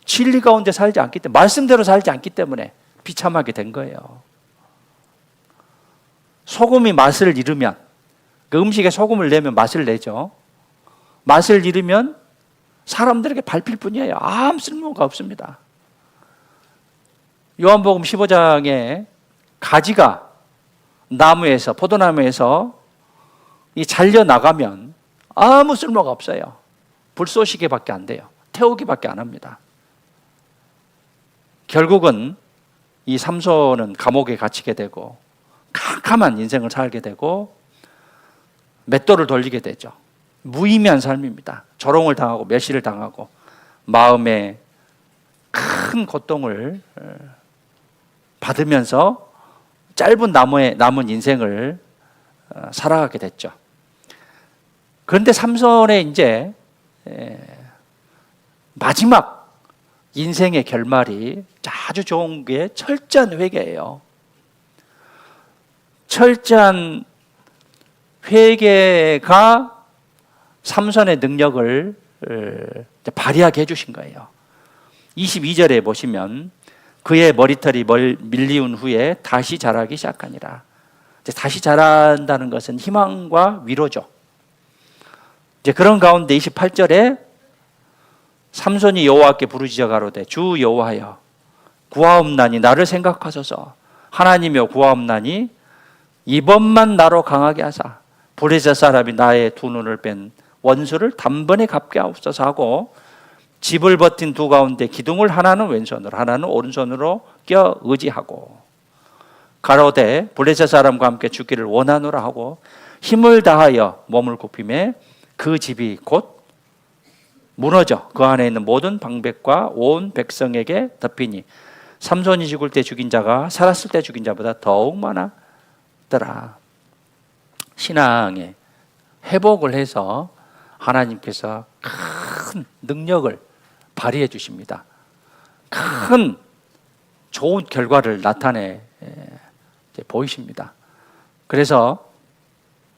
진리 가운데 살지 않기 때문에, 말씀대로 살지 않기 때문에 비참하게 된 거예요. 소금이 맛을 잃으면, 그 음식에 소금을 내면 맛을 내죠. 맛을 잃으면 사람들에게 밟힐 뿐이에요. 아무 쓸모가 없습니다. 요한복음 15장에 가지가 나무에서, 포도나무에서 이 잘려 나가면 아무 쓸모가 없어요. 불 쏘시기밖에 안 돼요. 태우기밖에 안 합니다. 결국은 이 삼손은 감옥에 갇히게 되고 캄캄한 인생을 살게 되고 맷돌을 돌리게 되죠. 무의미한 삶입니다. 조롱을 당하고 멸시를 당하고 마음에 큰 고통을 받으면서 짧은 남은 인생을 살아가게 됐죠. 그런데 삼손의 이제 마지막 인생의 결말이 아주 좋은 게 철저한 회개예요. 철저한 회개가 삼손의 능력을 발휘하게 해주신 거예요. 22절에 보시면 그의 머리털이 밀리운 후에 다시 자라기 시작하니라. 다시 자란다는 것은 희망과 위로죠. 이제 그런 가운데 28절에 삼손이 여호와께 부르짖어 가로되 주 여호와여 구하옵나니 나를 생각하소서. 하나님이여 구하옵나니 이번만 나로 강하게 하사 블레셋 사람이 나의 두 눈을 뺀 원수를 단번에 갚게 하옵소서 하고 집을 버틴 두 가운데 기둥을 하나는 왼손으로 하나는 오른손으로 껴 의지하고 가로되 블레셋 사람과 함께 죽기를 원하노라 하고 힘을 다하여 몸을 굽히매 그 집이 곧 무너져 그 안에 있는 모든 방백과 온 백성에게 덮이니 삼손이 죽을 때 죽인 자가 살았을 때 죽인 자보다 더욱 많았더라. 신앙에 회복을 해서 하나님께서 큰 능력을 발휘해 주십니다. 큰 좋은 결과를 나타내 보이십니다. 그래서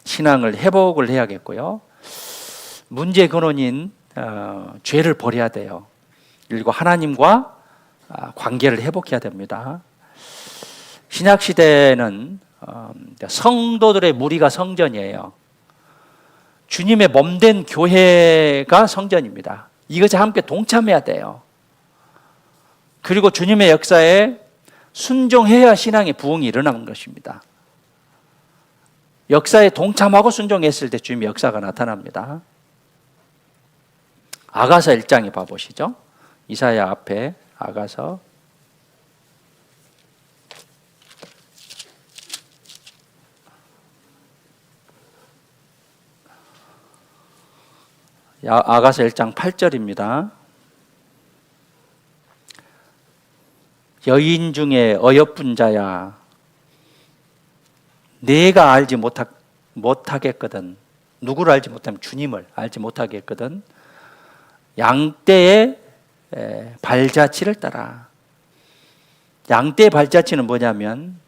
신앙을 회복을 해야겠고요. 문제의 근원인 죄를 버려야 돼요. 그리고 하나님과 관계를 회복해야 됩니다. 신약 시대는 성도들의 무리가 성전이에요. 주님의 몸된 교회가 성전입니다. 이것에 함께 동참해야 돼요. 그리고 주님의 역사에 순종해야 신앙의 부흥이 일어나는 것입니다. 역사에 동참하고 순종했을 때 주님의 역사가 나타납니다. 아가서 1장에 봐보시죠. 이사야 앞에 아가서 아가서 1장 8절입니다. 여인 중에 어여쁜 자야 내가 알지 못하겠거든. 누구를 알지 못하면 주님을 알지 못하겠거든. 양떼의 발자취를 따라. 양떼의 발자취는 뭐냐면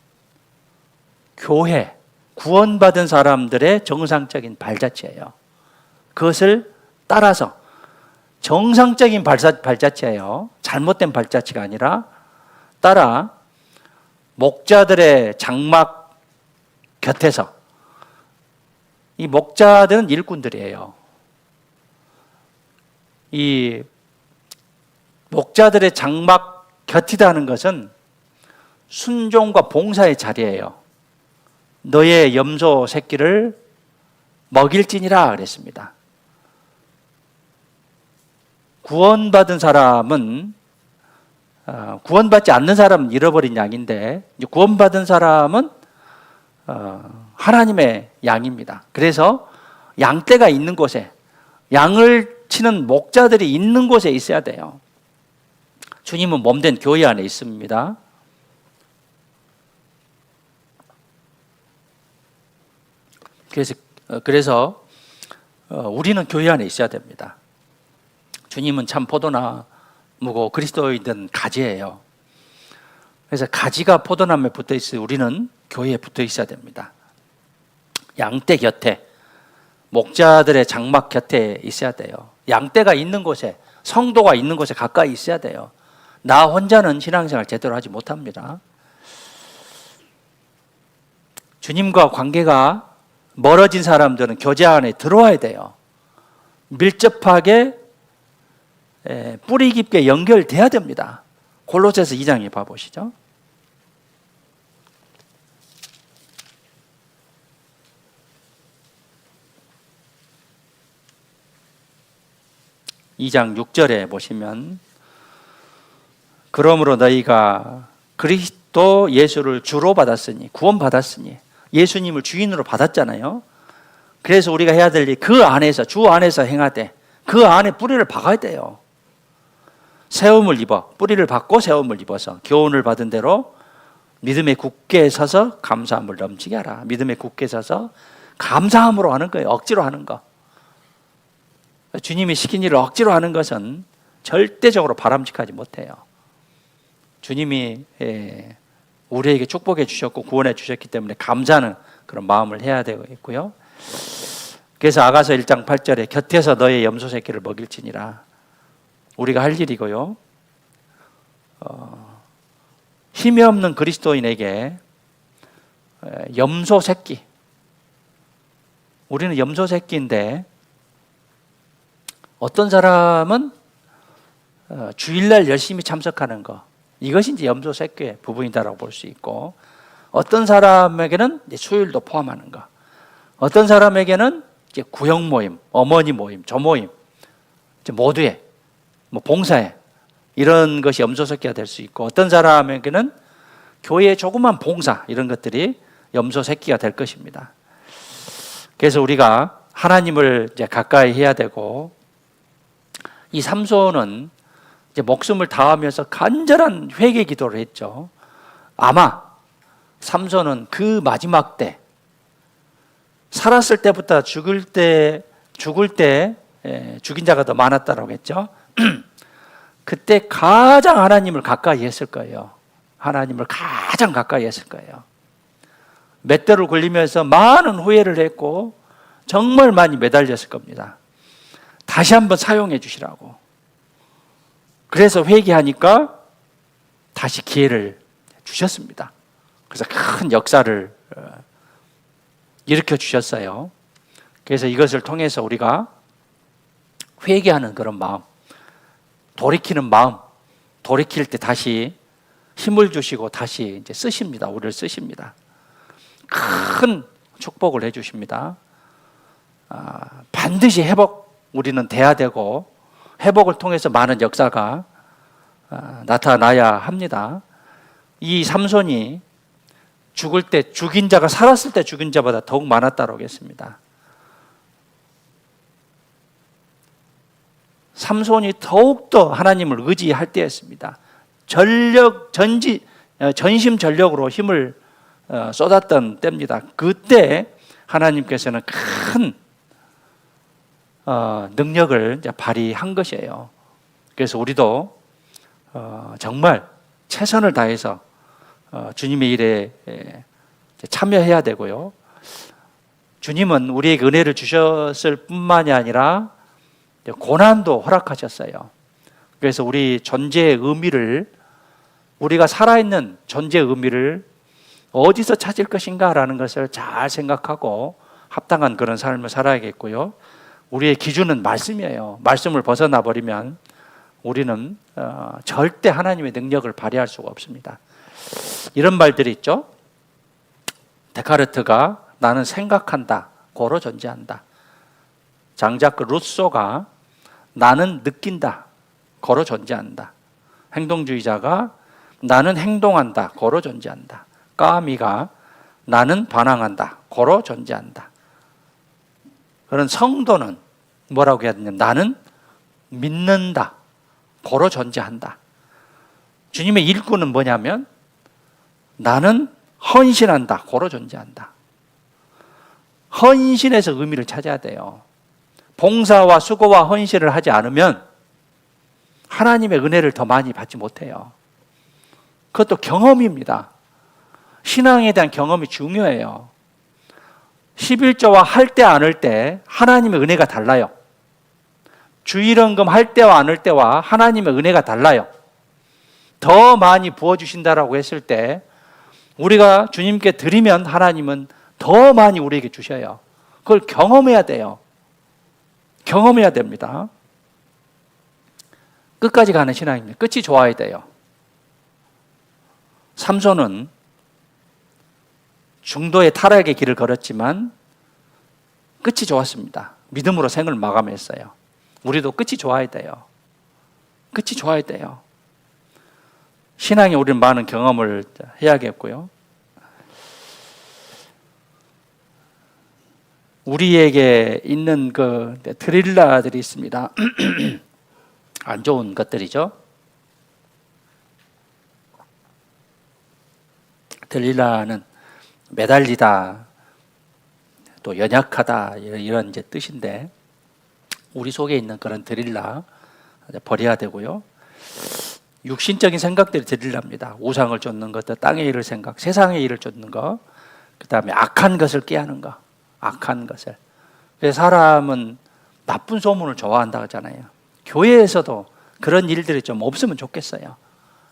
교회, 구원받은 사람들의 정상적인 발자취예요. 그것을 따라서 정상적인 발자취예요. 잘못된 발자취가 아니라 따라 목자들의 장막 곁에서, 이 목자들은 일꾼들이에요. 이 목자들의 장막 곁이라는 것은 순종과 봉사의 자리예요. 너의 염소 새끼를 먹일지니라 그랬습니다. 구원받은 사람은 구원받지 않는 사람은 잃어버린 양인데 구원받은 사람은 하나님의 양입니다. 그래서 양떼가 있는 곳에, 양을 치는 목자들이 있는 곳에 있어야 돼요. 주님은 몸된 교회 안에 있습니다. 그래서 우리는 교회 안에 있어야 됩니다. 주님은 참 포도나무고 그리스도인은 가지예요. 그래서 가지가 포도나무에 붙어 있어요. 우리는 교회에 붙어 있어야 됩니다. 양떼 곁에, 목자들의 장막 곁에 있어야 돼요. 양떼가 있는 곳에, 성도가 있는 곳에 가까이 있어야 돼요. 나 혼자는 신앙생활 제대로 하지 못합니다. 주님과 관계가 멀어진 사람들은 교제 안에 들어와야 돼요. 밀접하게 뿌리 깊게 연결돼야 됩니다. 골로새서 2장에 봐보시죠. (2장 6절에) 보시면 그러므로 너희가 그리스도 예수를 주로 받았으니, 구원받았으니, 예수님을 주인으로 받았잖아요. 그래서 우리가 해야 될 일이 그 안에서, 주 안에서 행하되 그 안에 뿌리를 박아야 돼요. 세움을 입어, 뿌리를 박고 세움을 입어서 교훈을 받은 대로 믿음에 굳게 서서 감사함을 넘치게 하라. 믿음에 굳게 서서 감사함으로 하는 거예요. 억지로 하는 거. 주님이 시킨 일을 억지로 하는 것은 절대적으로 바람직하지 못해요. 주님이 우리에게 축복해 주셨고 구원해 주셨기 때문에 감사하는 그런 마음을 해야 되고요. 그래서 아가서 1장 8절에 곁에서 너의 염소 새끼를 먹일지니라. 우리가 할 일이고요. 힘이 없는 그리스도인에게 염소 새끼. 우리는 염소 새끼인데 어떤 사람은 주일날 열심히 참석하는 거, 이것이 이제 염소 새끼의 부분이다라고 볼 수 있고, 어떤 사람에게는 이제 수요일도 포함하는 거, 어떤 사람에게는 이제 구역 모임, 어머니 모임, 조 모임, 이제 모두에 뭐 봉사에 이런 것이 염소 새끼가 될 수 있고, 어떤 사람에게는 교회의 조그만 봉사 이런 것들이 염소 새끼가 될 것입니다. 그래서 우리가 하나님을 이제 가까이 해야 되고, 이 삼손은 이제 목숨을 다하면서 간절한 회개 기도를 했죠. 아마 삼손은 그 마지막 때, 살았을 때보다 죽을 때 죽인 자가 더 많았다라고 했죠. 그때 가장 하나님을 가까이 했을 거예요. 하나님을 가장 가까이 했을 거예요. 맷대로 굴리면서 많은 후회를 했고 정말 많이 매달렸을 겁니다. 다시 한번 사용해 주시라고. 그래서 회개하니까 다시 기회를 주셨습니다. 그래서 큰 역사를 일으켜 주셨어요. 그래서 이것을 통해서 우리가 회개하는 그런 마음, 돌이키는 마음, 돌이킬 때 다시 힘을 주시고 다시 이제 쓰십니다. 우리를 쓰십니다. 큰 축복을 해주십니다. 반드시 회복 우리는 돼야 되고, 회복을 통해서 많은 역사가 나타나야 합니다. 이 삼손이 죽을 때 죽인 자가 살았을 때 죽인 자보다 더욱 많았다고 했습니다. 삼손이 더욱더 하나님을 의지할 때였습니다. 전심전력으로 힘을 쏟았던 때입니다. 그때 하나님께서는 큰 능력을 발휘한 것이에요. 그래서 우리도 정말 최선을 다해서 주님의 일에 참여해야 되고요. 주님은 우리에게 은혜를 주셨을 뿐만이 아니라 고난도 허락하셨어요. 그래서 우리 존재의 의미를, 우리가 살아있는 존재의 의미를 어디서 찾을 것인가라는 것을 잘 생각하고 합당한 그런 삶을 살아야겠고요. 우리의 기준은 말씀이에요. 말씀을 벗어나 버리면 우리는 절대 하나님의 능력을 발휘할 수가 없습니다. 이런 말들이 있죠. 데카르트가 나는 생각한다, 고로 존재한다. 장자크 루소가 나는 느낀다, 고로 존재한다. 행동주의자가 나는 행동한다, 고로 존재한다. 까미가 나는 반항한다, 고로 존재한다. 그런 성도는 뭐라고 해야 되냐면 나는 믿는다, 고로 존재한다. 주님의 일꾼은 뭐냐면 나는 헌신한다, 고로 존재한다. 헌신에서 의미를 찾아야 돼요. 봉사와 수고와 헌신을 하지 않으면 하나님의 은혜를 더 많이 받지 못해요. 그것도 경험입니다. 신앙에 대한 경험이 중요해요. 11조와 할 때 안 할 때 하나님의 은혜가 달라요. 주일헌금 할 때와 안 할 때와 하나님의 은혜가 달라요. 더 많이 부어주신다라고 했을 때 우리가 주님께 드리면 하나님은 더 많이 우리에게 주셔요. 그걸 경험해야 돼요. 경험해야 됩니다. 끝까지 가는 신앙입니다. 끝이 좋아야 돼요. 삼손은 중도의 타락의 길을 걸었지만 끝이 좋았습니다. 믿음으로 생을 마감했어요. 우리도 끝이 좋아야 돼요. 끝이 좋아야 돼요. 신앙에 우리는 많은 경험을 해야겠고요. 우리에게 있는 그 드릴라들이 있습니다. 안 좋은 것들이죠. 들릴라는 매달리다, 또 연약하다, 이런 이제 뜻인데, 우리 속에 있는 그런 들릴라 버려야 되고요. 육신적인 생각들이 들릴랍니다. 우상을 쫓는 것, 땅의 일을 생각, 세상의 일을 쫓는 것, 그 다음에 악한 것을 꾀하는 것, 악한 것을. 그래서 사람은 나쁜 소문을 좋아한다고 하잖아요. 교회에서도 그런 일들이 좀 없으면 좋겠어요.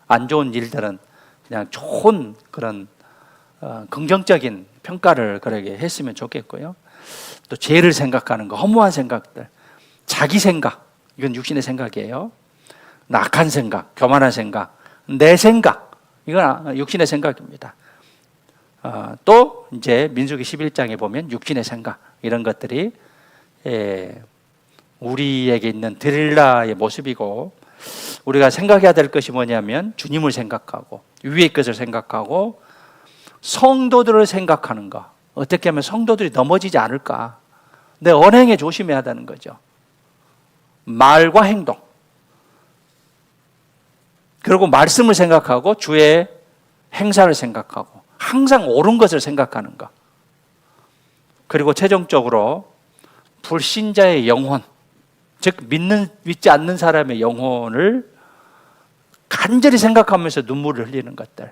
안 좋은 일들은 그냥 좋은 그런 긍정적인 평가를 그러게 했으면 좋겠고요. 또 죄를 생각하는 거, 허무한 생각들, 자기 생각, 이건 육신의 생각이에요. 악한 생각, 교만한 생각, 내 생각, 이건 육신의 생각입니다. 또 이제 민수기 11장에 보면 육신의 생각, 이런 것들이 우리에게 있는 들릴라의 모습이고, 우리가 생각해야 될 것이 뭐냐면 주님을 생각하고 위의 것을 생각하고 성도들을 생각하는 것. 어떻게 하면 성도들이 넘어지지 않을까, 내 언행에 조심해야 되는 거죠. 말과 행동, 그리고 말씀을 생각하고 주의 행사를 생각하고 항상 옳은 것을 생각하는 것. 그리고 최종적으로 불신자의 영혼, 즉 믿지 않는 사람의 영혼을 간절히 생각하면서 눈물을 흘리는 것들.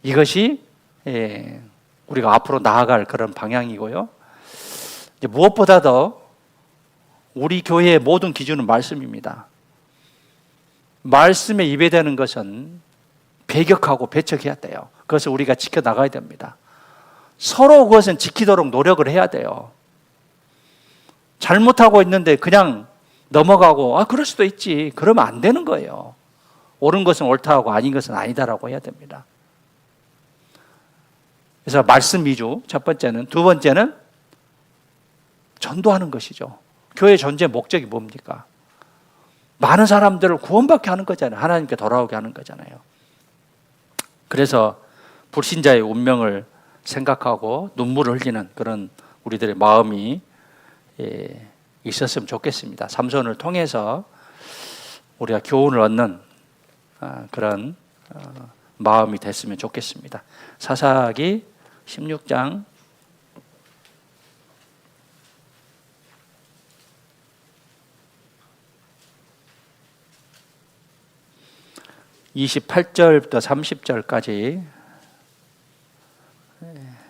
이것이 우리가 앞으로 나아갈 그런 방향이고요. 이제 무엇보다도 우리 교회의 모든 기준은 말씀입니다. 말씀에 입에대는 것은 배격하고 배척해야 돼요. 그것을 우리가 지켜나가야 됩니다. 서로 그것은 지키도록 노력을 해야 돼요. 잘못하고 있는데 그냥 넘어가고 그럴 수도 있지, 그러면 안 되는 거예요. 옳은 것은 옳다고 아닌 것은 아니다라고 해야 됩니다. 그래서 말씀 위주, 첫 번째는. 두 번째는 전도하는 것이죠. 교회 존재 목적이 뭡니까? 많은 사람들을 구원받게 하는 거잖아요. 하나님께 돌아오게 하는 거잖아요. 그래서 불신자의 운명을 생각하고 눈물을 흘리는 그런 우리들의 마음이 있었으면 좋겠습니다. 삼손을 통해서 우리가 교훈을 얻는 그런 마음이 됐으면 좋겠습니다. 사사기 16장 28절부터 30절까지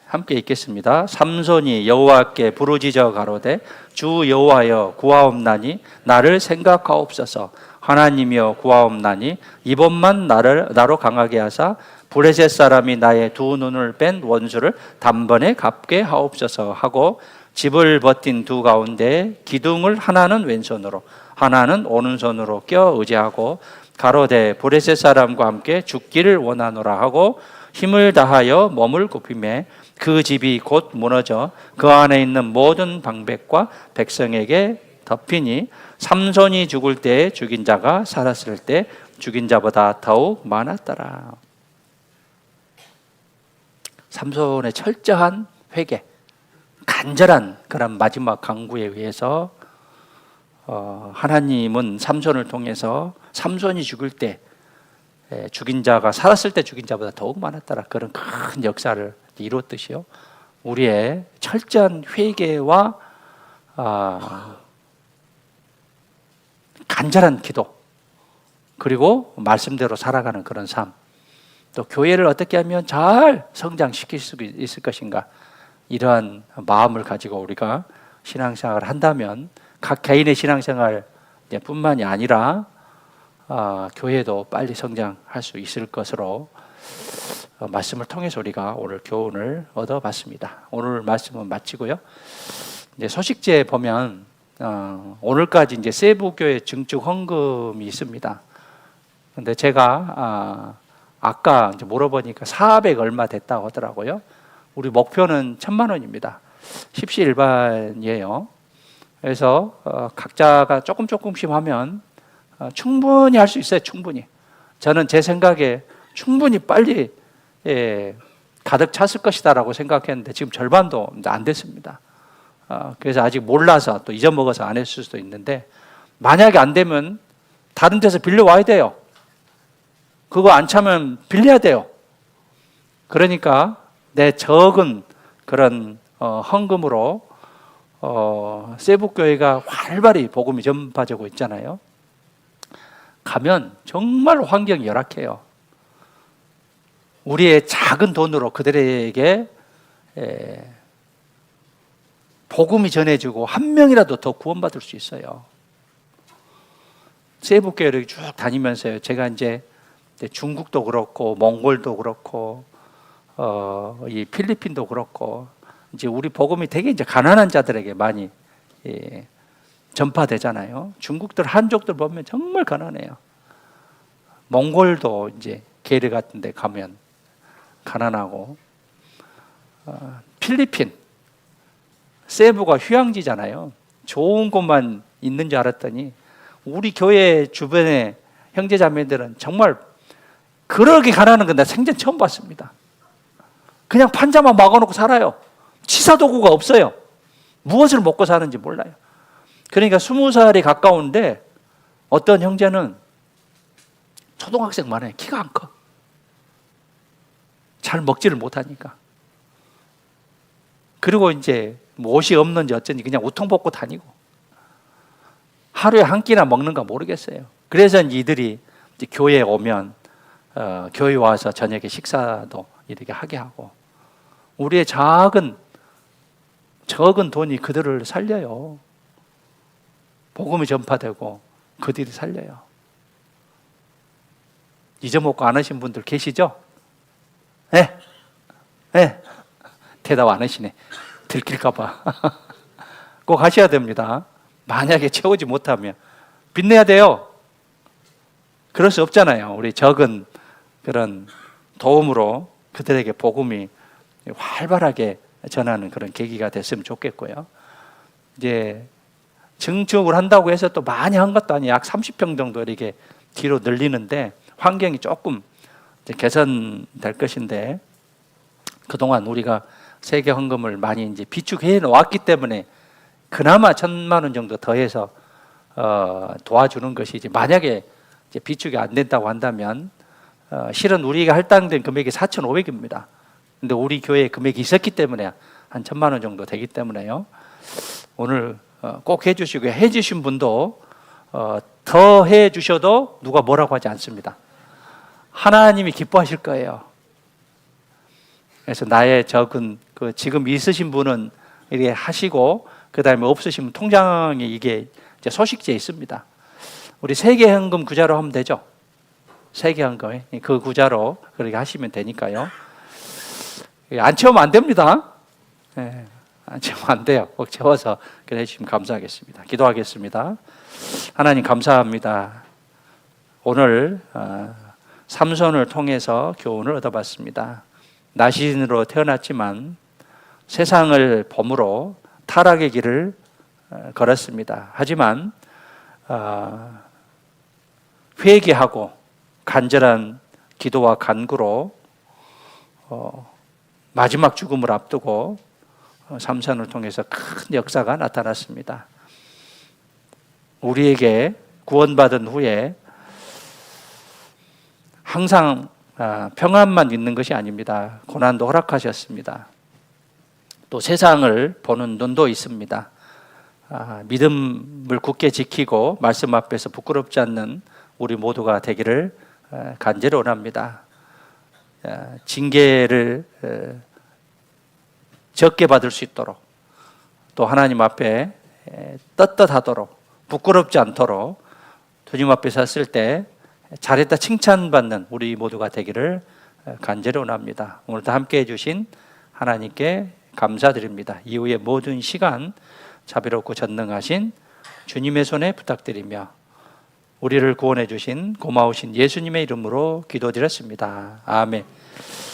함께 읽겠습니다. 삼손이 여호와께 부르짖어 가로되 주 여호와여 구하옵나니 나를 생각하옵소서. 하나님이여 구하옵나니 이번만 나로 강하게 하사 브레셋 사람이 나의 두 눈을 뺀 원수를 단번에 갚게 하옵소서 하고, 집을 버틴 두 가운데 기둥을 하나는 왼손으로 하나는 오른손으로 껴 의지하고 가로되 브레셋 사람과 함께 죽기를 원하노라 하고 힘을 다하여 몸을 굽히매 그 집이 곧 무너져 그 안에 있는 모든 방백과 백성에게 덮이니 삼손이 죽을 때에 죽인 자가 살았을 때 죽인 자보다 더욱 많았더라. 삼손의 철저한 회개, 간절한 그런 마지막 간구에 의해서 하나님은 삼손을 통해서 삼손이 죽을 때 죽인 자가 살았을 때 죽인 자보다 더욱 많았더라, 그런 큰 역사를 이뤘듯이요. 우리의 철저한 회개와 간절한 기도, 그리고 말씀대로 살아가는 그런 삶, 또 교회를 어떻게 하면 잘 성장시킬 수 있을 것인가, 이러한 마음을 가지고 우리가 신앙생활을 한다면 각 개인의 신앙생활 뿐만이 아니라 교회도 빨리 성장할 수 있을 것으로 말씀을 통해서 우리가 오늘 교훈을 얻어봤습니다. 오늘 말씀은 마치고요. 이제 소식지에 보면 오늘까지 이제 세부교회 증축 헌금이 있습니다. 근데 제가 아까 이제 물어보니까 400 얼마 됐다고 하더라고요. 우리 목표는 1,000만 원입니다. 십시일반이에요. 그래서 각자가 조금씩 하면 충분히 할 수 있어요. 충분히. 저는 제 생각에 충분히 빨리 가득 찼을 것이다라고 생각했는데 지금 절반도 안 됐습니다. 그래서 아직 몰라서 또 잊어먹어서 안 했을 수도 있는데, 만약에 안 되면 다른 데서 빌려와야 돼요. 그거 안 차면 빌려야 돼요. 그러니까 내 적은 그런 헌금으로 세북교회가 활발히 복음이 전파되고 있잖아요. 가면 정말 환경이 열악해요. 우리의 작은 돈으로 그들에게 복음이 전해지고 한 명이라도 더 구원받을 수 있어요. 세북교회를 쭉 다니면서요, 제가 이제 중국도 그렇고 몽골도 그렇고 이 필리핀도 그렇고 이제 우리 복음이 되게 이제 가난한 자들에게 많이 전파되잖아요. 중국들 한족들 보면 정말 가난해요. 몽골도 이제 게르 같은 데 가면 가난하고 필리핀 세부가 휴양지잖아요. 좋은 곳만 있는 줄 알았더니 우리 교회 주변의 형제자매들은 정말 그렇게 가난한 건 나 생전 처음 봤습니다. 그냥 판자만 막아놓고 살아요. 치사도구가 없어요. 무엇을 먹고 사는지 몰라요. 그러니까 20살이 가까운데 어떤 형제는 초등학생만 해. 키가 안 커. 잘 먹지를 못하니까. 그리고 이제 뭐 옷이 없는지 어쩐지 그냥 우통 벗고 다니고 하루에 한 끼나 먹는가 모르겠어요. 그래서 이들이 이제 교회에 오면 교회 와서 저녁에 식사도 이렇게 하게 하고 우리의 적은 돈이 그들을 살려요. 복음이 전파되고 그들이 살려요. 잊어먹고 안 하신 분들 계시죠? 네? 네? 대답 안 하시네. 들킬까 봐. 꼭 하셔야 됩니다. 만약에 채우지 못하면 빚내야 돼요. 그럴 수 없잖아요. 우리 적은 그런 도움으로 그들에게 복음이 활발하게 전하는 그런 계기가 됐으면 좋겠고요. 이제 증축을 한다고 해서 또 많이 한 것도 아니에요. 약 30평 정도 이렇게 뒤로 늘리는데 환경이 조금 이제 개선될 것인데 그동안 우리가 세계 헌금을 많이 이제 비축해 놓았기 때문에 그나마 1,000만 원 정도 더해서 도와주는 것이 이제 만약에 이제 비축이 안 된다고 한다면 실은 우리가 할당된 금액이 4,500입니다. 근데 우리 교회에 금액이 있었기 때문에 한 1,000만 원 정도 되기 때문에요. 오늘 꼭 해주시고 해주신 분도 더 해주셔도 누가 뭐라고 하지 않습니다. 하나님이 기뻐하실 거예요. 그래서 나의 적은 그 지금 있으신 분은 이렇게 하시고 그 다음에 없으신 통장에 이게 이제 소식지에 있습니다. 우리 세계헌금 구자로 하면 되죠. 세계헌금에 그 구자로 그렇게 하시면 되니까요. 안 채우면 안 됩니다. 네, 안 채우면 안 돼요. 꼭 채워서 그래 주시면 감사하겠습니다. 기도하겠습니다. 하나님 감사합니다. 오늘 삼손을 통해서 교훈을 얻어봤습니다. 나신으로 태어났지만 세상을 범으로 타락의 길을 걸었습니다. 하지만 회개하고 간절한 기도와 간구로 마지막 죽음을 앞두고 삼손을 통해서 큰 역사가 나타났습니다. 우리에게 구원받은 후에 항상 평안만 있는 것이 아닙니다. 고난도 허락하셨습니다. 또 세상을 보는 눈도 있습니다. 믿음을 굳게 지키고 말씀 앞에서 부끄럽지 않는 우리 모두가 되기를 간절히 원합니다. 징계를 적게 받을 수 있도록 또 하나님 앞에 떳떳하도록 부끄럽지 않도록 주님 앞에 섰을 때 잘했다 칭찬받는 우리 모두가 되기를 간절히 원합니다. 오늘도 함께해 주신 하나님께 감사드립니다. 이후의 모든 시간 자비롭고 전능하신 주님의 손에 부탁드리며 우리를 구원해 주신 고마우신 예수님의 이름으로 기도드렸습니다. 아멘.